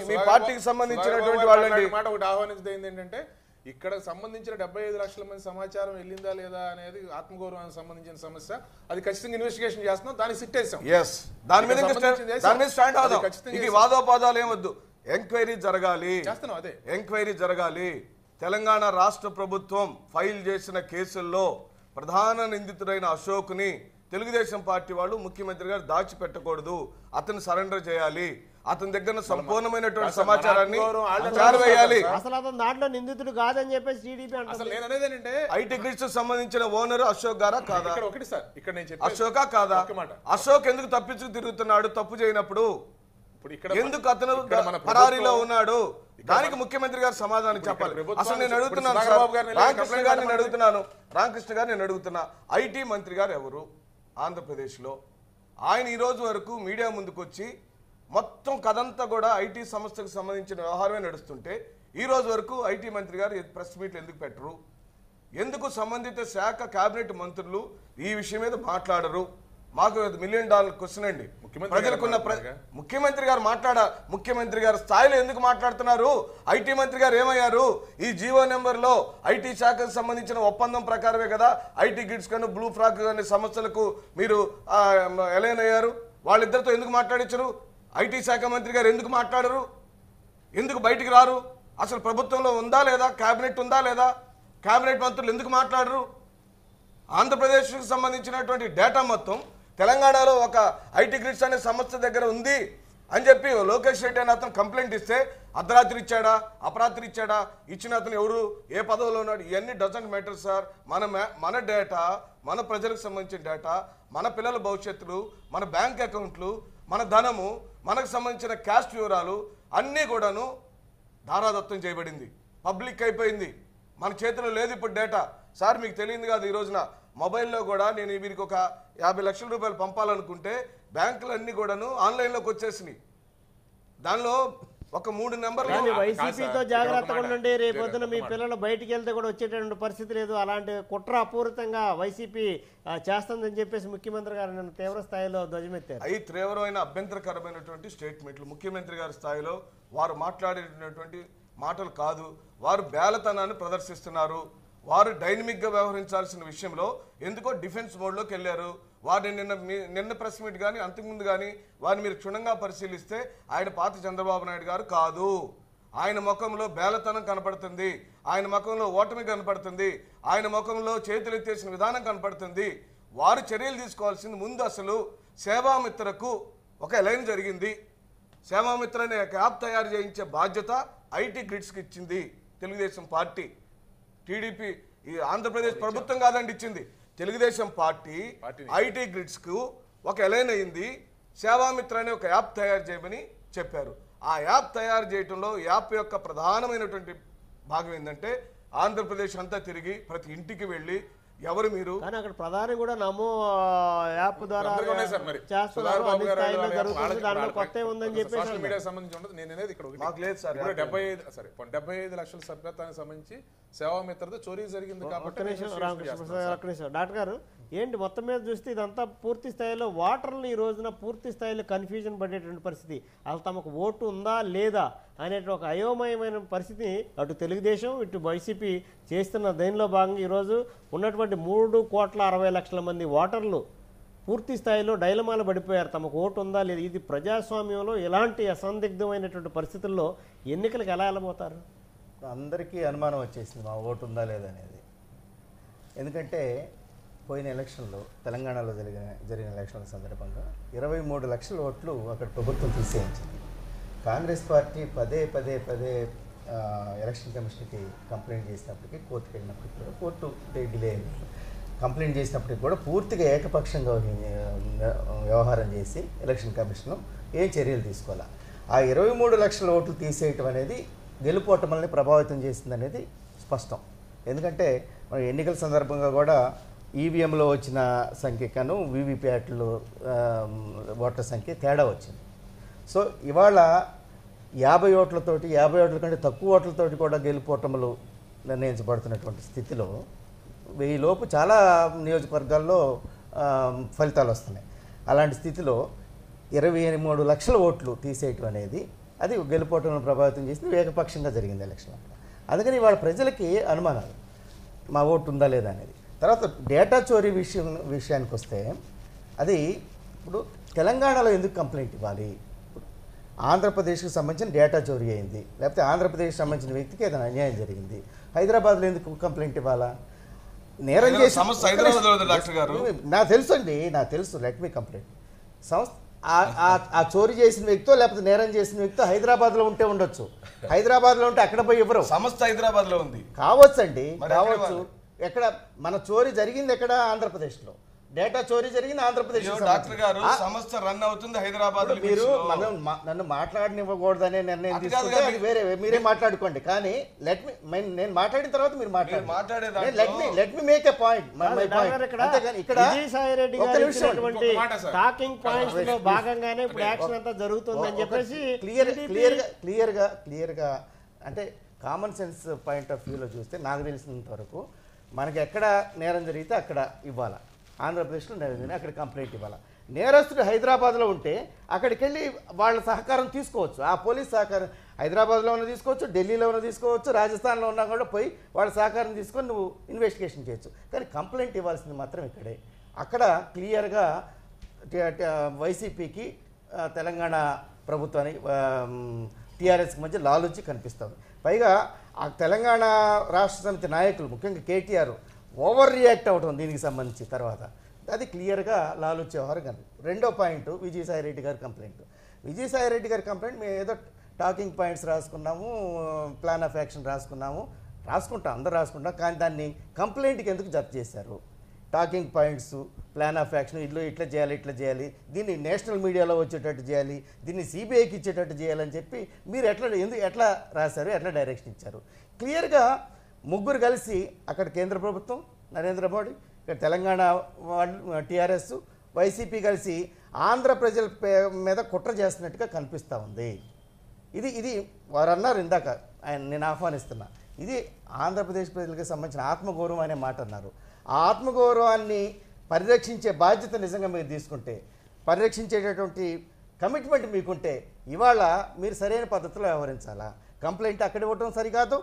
మీ పార్టీకి సంబంధించినటువంటి వాళ్ళండి. ఒకటి ఆహ్వానించేది ఏంటంటే ఇక్కడ సంబంధించిన 75 లక్షల మంది సమాచారం వెళ్ళిందా లేదా అనేది ఆత్మగౌరవానికి సంబంధించిన సమస్య. అది ఖచ్చితంగా ఇన్వెస్టిగేషన్ చేస్తున్నాం, దానికి సిట్ వేసాం. దాని మీద స్టాండ్ అవుదాం. ఇది వాదోపాదాలు ఏమొద్దు, ఎంక్వైరీ జరగాలి, చేస్తున్నాం. అదే ఎంక్వైరీ జరగాలి. తెలంగాణ రాష్ట్ర ప్రభుత్వం ఫైల్ చేసిన కేసుల్లో ప్రధాన నిందితుడైన అశోక్ని తెలుగుదేశం పార్టీ వాళ్ళు ముఖ్యమంత్రి గారు దాచిపెట్టకూడదు, అతను సరెండర్ చేయాలి, అతని దగ్గర సంపూర్ణమైనటువంటి సమాచారాన్ని చేరవేయాలి. అసలు అతను దాంట్లో నిందితుడు కాదని చెప్పేసి టీడీపీ అసలు నేను అనేది ఏంటంటే ఐటీ గ్రిడ్స్ సంబంధించిన ఓనర్ అశోక్ గారా కాదా? ఒకటి సార్, ఇక్కడ నేను అశోకా కాదా? అశోక్ ఎందుకు తప్పించుకు తిరుగుతున్నాడు తప్పు చేయనప్పుడు? ఇప్పుడు ఇక్కడ ఎందుకు అతను పరారీలో ఉన్నాడు? దానికి ముఖ్యమంత్రి గారు సమాధానం చెప్పాలి. అసలు నేను అడుగుతున్నాను రామకృష్ణ గారు, నేను అడుగుతున్నా ఐటీ మంత్రి గారు ఎవరు ఆంధ్రప్రదేశ్ లో? ఆయన ఈ రోజు వరకు మీడియా ముందుకు వచ్చి మొత్తం కథంతా కూడా ఐటీ సంస్థకు సంబంధించిన వ్యవహారమే నడుస్తుంటే ఈ రోజు వరకు ఐటీ మంత్రి గారు ప్రెస్ మీట్లు ఎందుకు పెట్టరు? ఎందుకు సంబంధిత శాఖ కేబినెట్ మంత్రులు ఈ విషయం మీద మాట్లాడరు? మాకు $1 మిలియన్ క్వశ్చన్ అండి. ప్రజలకున్న ముఖ్యమంత్రి గారు ముఖ్యమంత్రి గారి స్థాయిలో ఎందుకు మాట్లాడుతున్నారు? ఐటీ మంత్రి గారు ఏమయ్యారు? ఈ జీవో నెంబర్లో ఐటీ శాఖకు సంబంధించిన ఒప్పందం ప్రకారమే కదా ఐటీ గిడ్స్ కానీ బ్లూ ఫ్రాక్ కానీ సంస్థలకు మీరు ఎలైన్ అయ్యారు. వాళ్ళిద్దరితో ఎందుకు మాట్లాడించరు? ఐటీ శాఖ మంత్రి గారు ఎందుకు మాట్లాడరు? ఎందుకు బయటికి రారు? అసలు ప్రభుత్వంలో ఉందా లేదా? కేబినెట్ ఉందా లేదా? కేబినెట్ మంత్రులు ఎందుకు మాట్లాడరు? ఆంధ్రప్రదేశ్కి సంబంధించినటువంటి డేటా మొత్తం తెలంగాణలో ఒక ఐటీ గ్రిడ్స్ అనే సంస్థ దగ్గర ఉంది అని చెప్పి లోకేష్ రెడ్డి అని అతను కంప్లైంట్ ఇస్తే అర్ధరాత్రి ఇచ్చాడా, అపరాత్రి ఇచ్చాడా, ఇచ్చిన అతను ఎవరు, ఏ పదవిలో ఉన్నాడు, ఇవన్నీ డజంట్ మ్యాటర్ సార్. మన డేటా, మన ప్రజలకు సంబంధించిన డేటా, మన పిల్లల భవిష్యత్తులు, మన బ్యాంక్ అకౌంట్లు, మన ధనము, మనకు సంబంధించిన క్యాస్ట్ వివరాలు అన్నీ కూడాను ధారాదత్తం చేయబడింది, పబ్లిక్ అయిపోయింది. మన చేతిలో లేదు ఇప్పుడు డేటా. సార్ మీకు తెలియదు కాదు, ఈ రోజున మొబైల్లో కూడా నేను వీరికి ఒక 50 లక్షల రూపాయలు పంపాలనుకుంటే బ్యాంకులు అన్ని కూడాను ఆన్లైన్లోకి వచ్చేసినాయి. దానిలో ఒక 3 నెంబర్లు. వైసీపీతో జాగ్రత్తగా ఉండండి, రేపొద్దున మీ పిల్లలు బయటికి వెళ్తే కూడా వచ్చేటువంటి పరిస్థితి లేదు. అలాంటి కుట్ర అపూరితంగా వైసీపీ చేస్తుందని చెప్పేసి ముఖ్యమంత్రి గారు నిన్న తీవ్ర స్థాయిలో ధ్వజమెత్తారు. అవి తీవ్రమైన అభ్యంతరకరమైనటువంటి స్టేట్మెంట్లు ముఖ్యమంత్రి గారి స్థాయిలో వారు మాట్లాడేటటువంటి మాటలు కాదు. వారు బేలతనాన్ని ప్రదర్శిస్తున్నారు. వారు డైనమిక్గా వ్యవహరించాల్సిన విషయంలో ఎందుకో డిఫెన్స్ మోడ్లోకి వెళ్ళారు. వారిని నిన్న ప్రెస్ మీట్ కానీ అంతకుముందు కానీ వారిని మీరు క్షుణ్ణంగా పరిశీలిస్తే ఆయన పాత చంద్రబాబు నాయుడు గారు కాదు. ఆయన ముఖంలో బేలతనం కనపడుతుంది, ఆయన ముఖంలో ఓటమి కనపడుతుంది, ఆయన ముఖంలో చేతులు ఎత్తేసిన విధానం కనపడుతుంది. వారు చర్యలు తీసుకోవాల్సింది ముందు అసలు సేవామిత్రకు ఒక లైన్ జరిగింది. సేవామిత్ర అనే యాప్ తయారు చేయించే బాధ్యత ఐటీ గ్రిడ్స్కి ఇచ్చింది తెలుగుదేశం పార్టీ. టీడీపీ ఈ ఆంధ్రప్రదేశ్ ప్రభుత్వం కాదండి ఇచ్చింది, తెలుగుదేశం పార్టీ ఐటీ గ్రిడ్స్ కు ఒక ఎలైన్ అయింది. సేవామిత్ర అనే ఒక యాప్ తయారు చేయమని చెప్పారు. ఆ యాప్ తయారు చేయడంలో యాప్ యొక్క ప్రధానమైనటువంటి భాగం ఏంటంటే ఆంధ్రప్రదేశ్ అంతా తిరిగి ప్రతి ఇంటికి వెళ్ళి ఎవరు మీరు, కానీ అక్కడ ప్రధాని కూడా నమో యాప్ ద్వారా చేస్తున్నారు, అన్ని స్థాయిలో జరుగుతుంది, దాంట్లో కొత్త ఉందని చెప్పేసి సోషల్ మీడియా సంబంధించి ఉండదు. నేను అనేది ఇక్కడ మాకు లేదు సార్. 75 లక్షల సభ్యత్వానికి సంబంధించి సేవామిత్రతో చోరీ జరిగింది కాబట్టి డాక్టర్ గారు ఏంటి మొత్తం మీద చూస్తే ఇదంతా పూర్తి స్థాయిలో ఓటర్లు ఈ రోజున పూర్తి స్థాయిలో కన్ఫ్యూజన్ పడేటువంటి పరిస్థితి. అసలు తమకు ఓటు ఉందా లేదా అనేటువంటి ఒక అయోమయమైన పరిస్థితిని అటు తెలుగుదేశం ఇటు వైసీపీ చేస్తున్న దీనిలో భాగంగా ఈరోజు ఉన్నటువంటి 3,60,00,000 మంది ఓటర్లు పూర్తి స్థాయిలో డైలమాలు పడిపోయారు. తమకు ఓటు ఉందా లేదు. ఇది ప్రజాస్వామ్యంలో ఎలాంటి అసందిగ్ధమైనటువంటి పరిస్థితుల్లో ఎన్నికలకు ఎలా వెళ్ళబోతారు? అందరికీ అనుమానం వచ్చేసింది మా ఓటు ఉందా లేదనేది. ఎందుకంటే పోయిన ఎలక్షన్లో తెలంగాణలో జరిగిన ఎలక్షన్ల సందర్భంగా 23 లక్షల ఓట్లు అక్కడ ప్రభుత్వం తీసేయించింది. కాంగ్రెస్ పార్టీ పదే ఎలక్షన్ కమిషన్కి కంప్లైంట్ చేసినప్పటికీ, కోర్టుకు వెళ్ళినప్పటికీ కూడా కోర్టు డిలే అయింది. కంప్లైంట్ చేసినప్పటికీ కూడా పూర్తిగా ఏకపక్షంగా వ్యవహారం చేసి ఎలక్షన్ కమిషన్ ఏం చర్యలు తీసుకోవాలి. ఆ 23 లక్షల ఓట్లు తీసేయటం అనేది గెలుపోటమల్ని ప్రభావితం చేసిందనేది స్పష్టం. ఎందుకంటే మన ఎన్నికల సందర్భంగా కూడా ఈవీఎంలో వచ్చిన సంఖ్య కను వీవీప్యాట్లో ఓట్ల సంఖ్య తేడా వచ్చింది. సో ఇవాళ 50 ఓట్లతోటి 50 ఓట్ల కంటే తక్కువ ఓట్లతోటి కూడా గెలుపోటములు నిర్ణయించబడుతున్నటువంటి స్థితిలో 1000 లోపు చాలా నియోజకవర్గాల్లో ఫలితాలు వస్తున్నాయి. అలాంటి స్థితిలో 23 లక్షల ఓట్లు తీసేయటం అనేది అది గెలుపోటములను ప్రభావితం చేసింది. ఏకపక్షంగా జరిగింది ఎలక్షన్. అందుకని వాళ్ళ ప్రజలకి అనుమానాలు మా ఓటు ఉందా లేదా అనేది. తర్వాత డేటా చోరీ విషయానికి వస్తే అది ఇప్పుడు తెలంగాణలో ఎందుకు కంప్లైంట్ ఇవ్వాలి? ఆంధ్రప్రదేశ్కి సంబంధించిన డేటా చోరీ అయింది, లేకపోతే ఆంధ్రప్రదేశ్కి సంబంధించిన వ్యక్తికి ఏదైనా అన్యాయం జరిగింది, హైదరాబాద్లో ఎందుకు కంప్లైంట్ ఇవ్వాలా? నేరం చేసి నాకు తెలుసు అండి, నాకు తెలుసు. Let me complaint. సంస్థ ఆ చోరీ చేసిన వ్యక్తో లేకపోతే నేరం చేసిన వ్యక్తో హైదరాబాద్లో ఉంటే ఉండొచ్చు, హైదరాబాద్లో ఉంటే అక్కడ పోయి ఇవ్వరు. సంస్థ హైదరాబాద్లో ఉంది కావచ్చు అండి, కావచ్చు. ఎక్కడ మన చోరీ జరిగింది? ఎక్కడ? ఆంధ్రప్రదేశ్లో. డేటా చోరీ జరిగింది ఆంధ్రప్రదేశ్. డాక్టర్ గారు సంస్థ రన్ అవుతుంది హైదరాబాద్. మీరు నన్ను మాట్లాడనివ్వకూడదని నిర్ణయం తీసుకుంటే అది వేరే, మీరే మాట్లాడుకోండి. కానీ నేను మాట్లాడిన తర్వాత మీరు మాట్లాడారు. Let me make a point. ఇక్కడ విజయసాయి రెడ్డి గారు టాకింగ్ పాయింట్స్ లో భాగంగానే ఇప్పుడు యాక్షన్ అంతా జరుగుతుందని చెప్పేసి క్లియర్గా అంటే కామన్ సెన్స్ పాయింట్ ఆఫ్ వ్యూలో చూస్తే నాకు తెలిసినంత వరకు మనకి ఎక్కడ నేరం జరిగితే అక్కడ ఇవ్వాలా. ఆంధ్రప్రదేశ్లో నేరం జరిగితే అక్కడ కంప్లైంట్ ఇవ్వాలా. నేరస్తుడు హైదరాబాద్లో ఉంటే అక్కడికి వెళ్ళి వాళ్ళ సహకారం తీసుకోవచ్చు. ఆ పోలీస్ సహకారం హైదరాబాద్లో ఉన్న తీసుకోవచ్చు, ఢిల్లీలో ఉన్న తీసుకోవచ్చు, రాజస్థాన్లో ఉన్నా కూడా పోయి వాళ్ళ సహకారం తీసుకొని నువ్వు ఇన్వెస్టిగేషన్ చేయొచ్చు. కానీ కంప్లైంట్ ఇవ్వాల్సింది మాత్రం ఇక్కడే. అక్కడ క్లియర్గా వైసీపీకి తెలంగాణ ప్రభుత్వానికి టీఆర్ఎస్కి మధ్య లాలూచి కనిపిస్తుంది. పైగా ఆ తెలంగాణ రాష్ట్ర సమితి నాయకులు ముఖ్యంగా కేటీఆర్ ఓవర్ రియాక్ట్ అవ్వడం దీనికి సంబంధించి తర్వాత అది క్లియర్గా లాలూచి వ్యవహారం కనుక. రెండో పాయింట్ విజయసాయి రెడ్డి గారి కంప్లైంట్. విజయసాయి రెడ్డి గారి కంప్లైంట్ మేము ఏదో టాకింగ్ పాయింట్స్ రాసుకున్నాము, ప్లాన్ ఆఫ్ యాక్షన్ రాసుకుంటాం, అందరూ రాసుకుంటాం. కానీ దాన్ని కంప్లైంట్కి ఎందుకు జత చేశారు? Talking points, plan of action, ఇట్లా చేయాలి, దీన్ని నేషనల్ మీడియాలో వచ్చేటట్టు చేయాలి, దీన్ని సిబిఐకి ఇచ్చేటట్టు చేయాలని చెప్పి మీరు ఎట్లా రాశారు, ఎట్లా డైరెక్షన్ ఇచ్చారు? క్లియర్గా ముగ్గురు కలిసి అక్కడ కేంద్ర ప్రభుత్వం నరేంద్ర మోడీ, ఇక్కడ తెలంగాణ వాళ్ళు టీఆర్ఎస్, వైసీపీ కలిసి ఆంధ్ర ప్రజల మీద కుట్ర చేస్తున్నట్టుగా కనిపిస్తూ ఉంది. ఇది వారు అన్నారు ఇందాక, నేను ఆహ్వానిస్తున్నా. ఇది ఆంధ్రప్రదేశ్ ప్రజలకు సంబంధించిన ఆత్మగౌరవం అనే మాట అన్నారు. ఆ ఆత్మగౌరవాన్ని పరిరక్షించే బాధ్యత నిజంగా మీరు తీసుకుంటే, పరిరక్షించేటటువంటి కమిట్మెంట్ మీకుంటే ఇవాళ మీరు సరైన పద్ధతిలో వ్యవహరించాలా. కంప్లైంట్ అక్కడ ఇవ్వటం సరికాదు.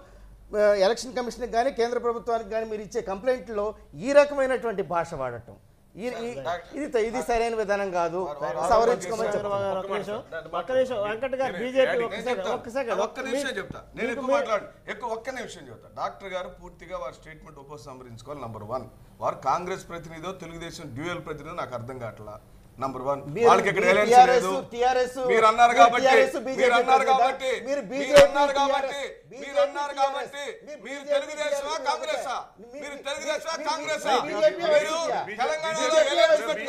ఎలక్షన్ కమిషన్కి కానీ కేంద్ర ప్రభుత్వానికి కానీ మీరు ఇచ్చే కంప్లైంట్లో ఈ రకమైనటువంటి భాష వాడటం ఇది సరైన విధానం కాదు. సవరించుకోమని ఒక్క నిమిషం బీజేపీ ఒక్క నిమిషం చెప్తా. డాక్టర్ గారు పూర్తిగా వారి స్టేట్మెంట్ ఉపసంహరించుకోవాలి. నంబర్ 1, వారు కాంగ్రెస్ ప్రతినిధో తెలుగుదేశం డ్యూయల్ ప్రతినిధో నాకు అర్థం కావట్లా. నంబర్ 1, వాళ్ళకి ఇక్కడ మీరు అన్నారు కాబట్టి మీరు తెలుగుదేశమా కాంగ్రెసా? మీరు తెలుగుదేశమా కాంగ్రెసా? మీరు తెలంగాణలో ఉండండి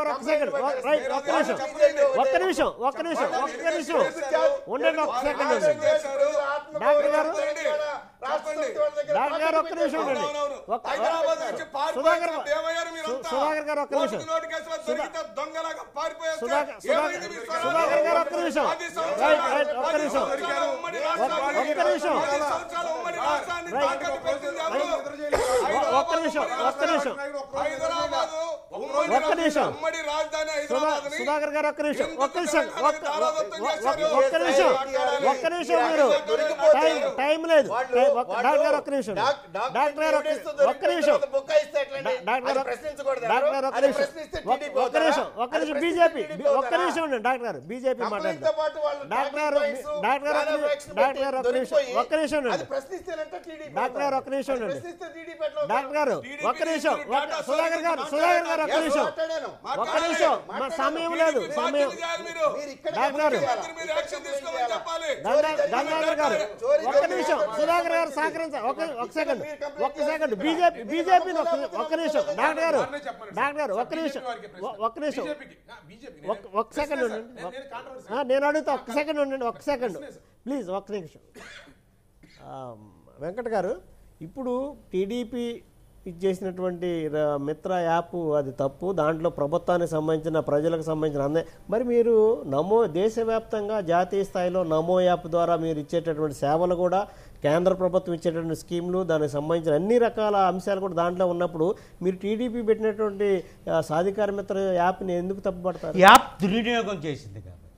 ఒక్క సెకండ్. డాక్టర్ గారు ఒక్క నిమిషం ఉండండి. సుధాకర్ గారు ఒక్క నిమిషం. సుధాకర్ గారు ఒక్క నిమిషం. ఒక్క నిమిషం. సుధాకర్ గారు ఒక్క నిమిషం. మీరు టైం లేదు. డాక్టర్ గారు ఒక్క నిమిషం. డాక్టర్ గారు ఒక్క నిమిషం. బీజేపీ బీజేపీ ఒక్క నిమిషం ఉండండి డాక్టర్ గారు, బీజేపీ మాట్లాడండి డాక్టర్ గారు, డాక్టర్ గారు ఒక్క నిమిషం, ఒక్క నిమిషం ఉండండి డాక్టర్ గారు, ఒక్క నిమిషం ఉండండి డాక్టర్ గారు, ఒక్క నిమిషం, సుధాకర్ గారు, సుధాకర్ గారు ఒక్క నిమిషం, ఒక్క నిమిషం, మా సమయం లేదు, సమయం. డాక్టర్ గారు, గంగాధర్ గారు ఒక్క నిమిషం, సుధాకర్ గారు సహకరించాలి, ఒక సెకండ్, ఒక్క సెకండ్, బీజేపీ ఒక్క నిమిషం, డాక్టర్ గారు, డాక్టర్ గారు ఒక్క నిమిషం, ఒక్క నిమిషం, ఒక్క సెకండ్ ఉండండి, నేను అడుగుతా, ఒక్క సెకండ్ ఉండండి, ఒక్క సెకండ్ ప్లీజ్, ఒక్క నిమిషం. వెంకట్ గారు, ఇప్పుడు టీడీపీ ఇచ్చేసినటువంటి మిత్ర యాప్ అది తప్పు, దాంట్లో ప్రభుత్వానికి సంబంధించిన ప్రజలకు సంబంధించిన మరి మీరు నమో దేశవ్యాప్తంగా జాతీయ స్థాయిలో నమో యాప్ ద్వారా మీరు ఇచ్చేటటువంటి సేవలు కూడా కేంద్ర ప్రభుత్వం ఇచ్చేటటువంటి స్కీములు దానికి సంబంధించిన అన్ని రకాల అంశాలు కూడా దాంట్లో ఉన్నప్పుడు మీరు టీడీపీ పెట్టినటువంటి సాధికార మిత్ర యాప్ని ఎందుకు తప్పుపడతారు? యాప్ దుర్వినియోగం చేసింది కాబట్టి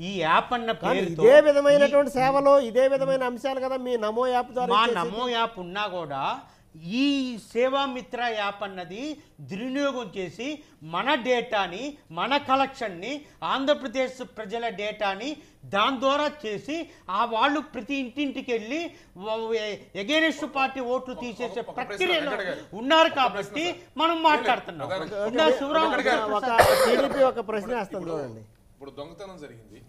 ఈ యాప్ అన్న పేరుతో ఇదే విధమైనటువంటి సేవలు ఇదే విధమైన అంశాలు కదా మీ నమో యాప్ ద్వారా. మా నమో యాప్ ఉన్నా కూడా ఈ సేవామిత్ర యాప్ అన్నది దుర్వినియోగం చేసి మన డేటాని, మన కలెక్షన్ని, ఆంధ్రప్రదేశ్ ప్రజల డేటాని దాని ద్వారా చేసి వాళ్ళు ప్రతి ఇంటింటికి వెళ్ళి ఎగైనెస్ట్ పార్టీ ఓట్లు తీసేసే ప్రక్రియలో ఉన్నారు కాబట్టి మనం మాట్లాడుతున్నాం. ఒక ప్రశ్న వేస్తాను చూడండి. ఇప్పుడు దొంగతనం జరిగింది,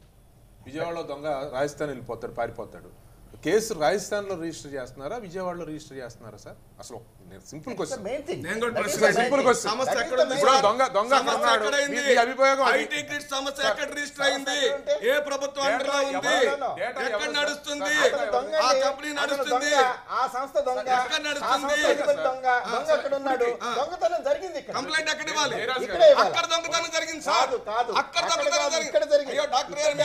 విజయవాడలో దొంగ రాజస్థాన్ వెళ్ళిపోతాడు, పారిపోతాడు. కేసు రాజస్థాన్ లో రిజిస్టర్ చేస్తున్నారా, విజయవాడలో రిజిస్టర్ చేస్తున్నారా సార్? అసలు సింపుల్ క్వశ్చన్, సింపుల్ క్వశ్చన్. దొంగ దొంగ అభిప్రాయం సమస్య ఎక్కడ రిజిస్టర్ అయింది, ఏ ప్రభుత్వం అండర్లో ఉంది, ఎక్కడ నడుస్తుంది, ఆ కంపెనీ నడుస్తుంది, ఆ సంస్థ దొంగ, ఎక్కడ నడుస్తుంది, దొంగ ఎక్కడ ఉన్నాడు, దొంగతనం జరిగింది, కంప్లైంట్ ఎక్కడ ఇవ్వాలి, అక్కడ దొంగతనం జరిగింది సార్, అక్కడ దొంగతనం జరిగింది. అయ్యో డాక్టర్ గారు,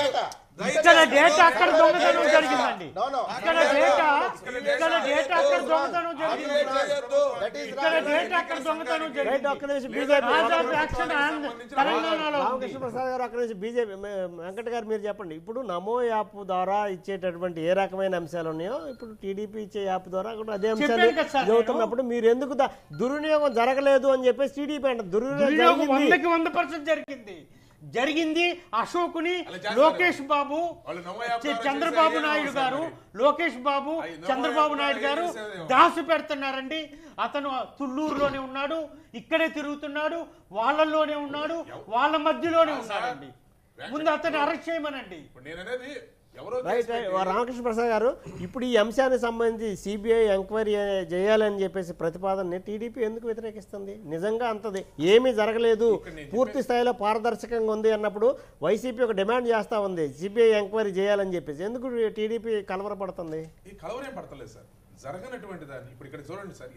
ఇక్కడ డేటా అక్కడ దొంగతనం జరిగిందండి, ఇక్కడ డేటా అక్కడ దొంగతనం జరిగింది, ఇక్కడ డేటా అక్కడ దొంగతనం జరిగింది. రామకృష్ణ ప్రసాద్ గారు అక్కడ నుంచి బీజేపీ. వెంకట గారు మీరు చెప్పండి, ఇప్పుడు నమో యాప్ ద్వారా ఇచ్చేటటువంటి ఏ రకమైన అంశాలు ఉన్నాయో ఇప్పుడు టీడీపీ ఇచ్చే యాప్ ద్వారా కూడా అదే అంశాలు చదువుతున్నప్పుడు మీరు ఎందుకు దుర్వినియోగం జరగలేదు అని చెప్పేసి టీడీపీ అంటే దుర్వినియోగం 100% జరిగింది. అశోకుని లోకేష్ బాబు, చంద్రబాబు నాయుడు గారు, లోకేష్ బాబు, చంద్రబాబు నాయుడు గారు దాసు పెడుతున్నారండి. అతను తుళ్ళూరులోనే ఉన్నాడు, ఇక్కడే తిరుగుతున్నాడు, వాళ్ళల్లోనే ఉన్నాడు, వాళ్ళ మధ్యలోనే ఉన్నాడండి. ముందు అతను అరెస్ట్ చేయమనండి. రామకృష్ణ ప్రసాద్ గారు, ఇప్పుడు ఈ అంశానికి సంబంధించి సిబిఐ ఎంక్వైరీ చేయాలని చెప్పేసి ప్రతిపాదనని టీడీపీ ఎందుకు వ్యతిరేకిస్తుంది? నిజంగా అంతది ఏమీ జరగలేదు, పూర్తి స్థాయిలో పారదర్శకంగా ఉంది అన్నప్పుడు వైసీపీ ఒక డిమాండ్ చేస్తా ఉంది సిబిఐ ఎంక్వైరీ చేయాలని చెప్పేసి. ఎందుకు టీడీపీ కలవరపడుతుంది? ఈ కలవరేం పడతలేదు సార్, జరగనటువంటి దాన్ని ఇప్పుడు ఇక్కడ చూడండి సార్,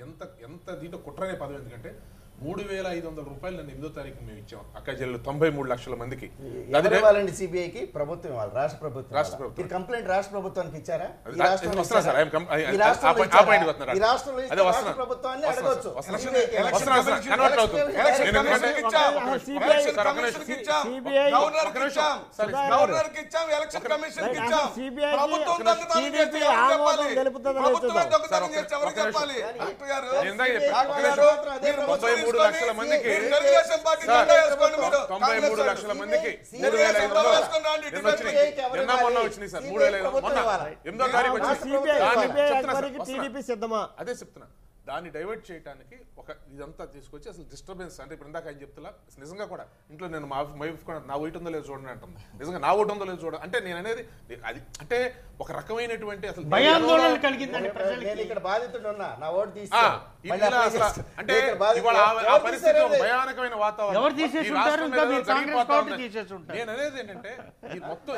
ఎంత దీంట్లో కుట్రనే పదం. ఎందుకంటే 3,500 రూపాయలు నన్ను 8వ తారీఖు మేము ఇచ్చాం అక్క జిల్లాలో 93 లక్షల మందికి. సిబిఐకి ప్రభుత్వం ఇవ్వాలి, రాష్ట్ర ప్రభుత్వం. కంప్లైంట్ రాష్ట్ర ప్రభుత్వానికి ఇచ్చారా? మూడు లక్షల మందికి 93 లక్షల మందికి 3,500 నిన్న మొన్న వచ్చినాయి సార్. 3,500 మొన్న 8వ తారీఖు వచ్చింది. అదే చెప్తున్నా, దాన్ని డైవర్ట్ చేయడానికి ఒక ఇదంతా తీసుకొచ్చి అసలు డిస్టర్బెన్స్. అంటే ఇప్పుడు ఇందాక ఆయన చెప్తున్నా నిజంగా కూడా ఇంట్లో నేను మా వైఫ్ కూడా నా ఓటు ఉందో లేదో చూడండి అంటుంది. నిజంగా నా ఓటు ఉందో లేదో చూడ అంటే నేను అనేది అది అంటే ఒక రకమైనటువంటి అసలు భయాందోళన కలిగిందండి ప్రజలకి. ఇక్కడ బాధితుడు ఉన్నా నా ఓటు తీసి అంటే ఇవాళ ఆ పరిస్థితి ఒక భయానకమైన వాతావరణం. ఎవరు తీసేసుంటారు? నేను అనేది ఏంటంటే ఈ మొత్తం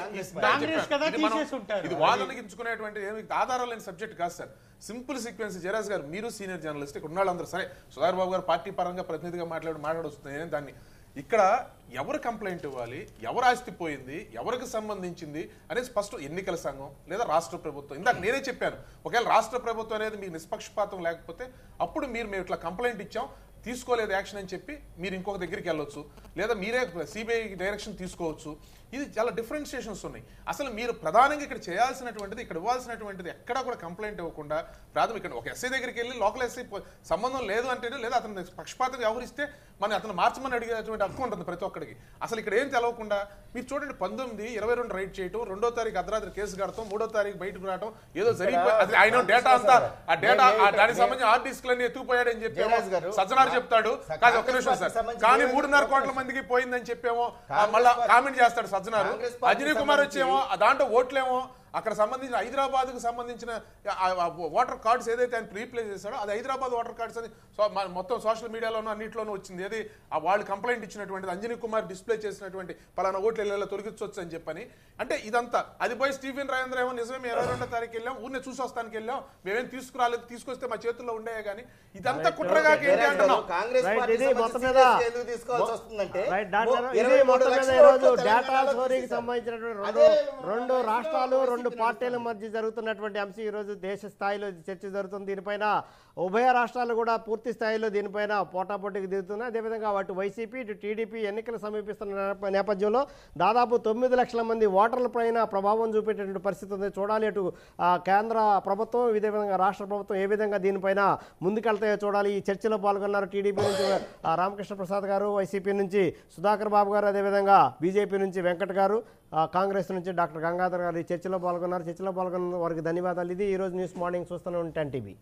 ఇది వాళ్ళకి ఇచ్చుకునేటువంటి ఏమి ఆధారాలు లేని సబ్జెక్ట్ కాదు సార్. Simple sequence. జయరాజ్ గారు మీరు సీనియర్ జర్నలిస్ట్, ఇక్కడ ఉన్న వాళ్ళందరూ సరే సుధాకర్ బాబు గారు పార్టీ పరంగా ప్రతినిధిగా మాట్లాడొస్తుంది. దాన్ని ఇక్కడ ఎవరు కంప్లైంట్ ఇవ్వాలి, ఎవరు ఆస్తి పోయింది, ఎవరికి సంబంధించింది అనేది స్పష్టం ఎన్నికల సంఘం లేదా రాష్ట్ర ప్రభుత్వం. ఇందాక నేనే చెప్పాను, ఒకవేళ రాష్ట్ర ప్రభుత్వం అనేది మీకు నిష్పక్షపాతం లేకపోతే అప్పుడు మేము ఇట్లా కంప్లైంట్ ఇచ్చాం తీసుకోలేదు యాక్షన్ అని చెప్పి మీరు ఇంకొక దగ్గరికి వెళ్ళొచ్చు, లేదా మీరే సిబిఐ డైరెక్షన్ తీసుకోవచ్చు. ఇది చాలా డిఫరెన్షియేషన్స్ ఉన్నాయి. అసలు మీరు ప్రధానంగా ఇక్కడ చేయాల్సినటువంటిది, ఇక్కడ ఇవ్వాల్సినటువంటిది ఎక్కడా కూడా కంప్లైంట్ ఇవ్వకుండా ప్రాథమిక ఒక ఎస్ఐ దగ్గరికి వెళ్ళి లోకల్ ఎస్ఐ సంబంధం లేదు అంటేనే, లేదా అతను పక్షపాతంగా వ్యవహరిస్తే మనం అతను మార్చమని అడిగేటువంటి హక్కు ఉంటుంది ప్రతి ఒక్కడికి. అసలు ఇక్కడ ఏం తెలవకుండా మీరు చూడండి 19-22 రైడ్ చేయటం, 2వ తారీఖు అర్ధరాత్రి కేసు కడతాం, 3వ తారీఖు బయటకు రావడం, ఏదో జరిగిపోయి ఆయన డేటా అంతా ఆ డేటా దానికి సంబంధించి హార్డ్ డిస్క్లన్నీ ఎత్తుకుపోయాడని చెప్పేమో సజ్జనార్ చెప్తాడు. కాదు ఒక్క నిమిషం సార్, కానీ 3.5 కోట్ల మందికి పోయిందని చెప్పేమో మళ్ళా కామెంట్ చేస్తాడు సజ్జనారు. అజనీ కుమార్ వచ్చేమో దాంట్లో ఓట్లేమో అక్కడ సంబంధించిన హైదరాబాద్కు సంబంధించిన ఓటర్ కార్డ్స్ ఏదైతే ఆయన రీప్లేస్ చేశాడో అది హైదరాబాద్ ఓటర్ కార్డ్స్ అని మొత్తం సోషల్ మీడియాలోనూ అన్నింటిలోనూ వచ్చింది. ఏది వాళ్ళు కంప్లైంట్ ఇచ్చినటువంటిది అంజనీ కుమార్ డిస్ప్లే చేసినటువంటి పలానా ఓట్లు వెళ్ళేలా తొలగించవచ్చు అని చెప్పని. అంటే ఇదంతా అది పోయి స్టీఫెన్ రాజేంద్ర ఏమో నిజమే 22వ తారీఖు వెళ్ళాం, ఊరిని చూసి వస్తానికి వెళ్ళాం, మేమేం తీసుకురాలేదు, తీసుకొస్తే మా చేతుల్లో ఉండేవి. కానీ ఇదంతా కుట్రగా ఏంటి అంటున్నాం. కాంగ్రెస్ పార్టీ ఎందుకు తీసుకోవాల్సి వస్తుందంటే డేటా చోరీకి సంబంధించినటువంటి రెండు రాష్ట్రాలు, 2 పార్టీల మధ్య జరుగుతున్నటువంటి అంశం ఈ రోజు దేశ స్థాయిలో చర్చ జరుగుతుంది. దీనిపైన ఉభయ రాష్ట్రాలు కూడా పూర్తి స్థాయిలో దీనిపైన పోటాపోటీకి దిగుతున్నాయి. అదేవిధంగా అటు వైసీపీ ఇటు టీడీపీ ఎన్నికలు సమీపిస్తున్న నేపథ్యంలో దాదాపు 9 లక్షల మంది ఓటర్లపైన ప్రభావం చూపేటటువంటి పరిస్థితి ఉంది. చూడాలి అటు కేంద్ర ప్రభుత్వం, ఇదే విధంగా రాష్ట్ర ప్రభుత్వం ఏ విధంగా దీనిపైన ముందుకెళ్తాయో చూడాలి. ఈ చర్చలో పాల్గొన్నారు టీడీపీ నుంచి రామకృష్ణ ప్రసాద్ గారు, వైసీపీ నుంచి సుధాకర్ బాబు గారు, అదేవిధంగా బీజేపీ నుంచి వెంకట్ గారు, కాంగ్రెస్ నుంచి డాక్టర్ గంగాధర్ గారు ఈ చర్చలో పాల్గొన్నారు. చర్చలో పాల్గొన్న వారికి ధన్యవాదాలు. ఇది ఈరోజు న్యూస్ మార్నింగ్ చూస్తూనే ఉంటాను టీవీ.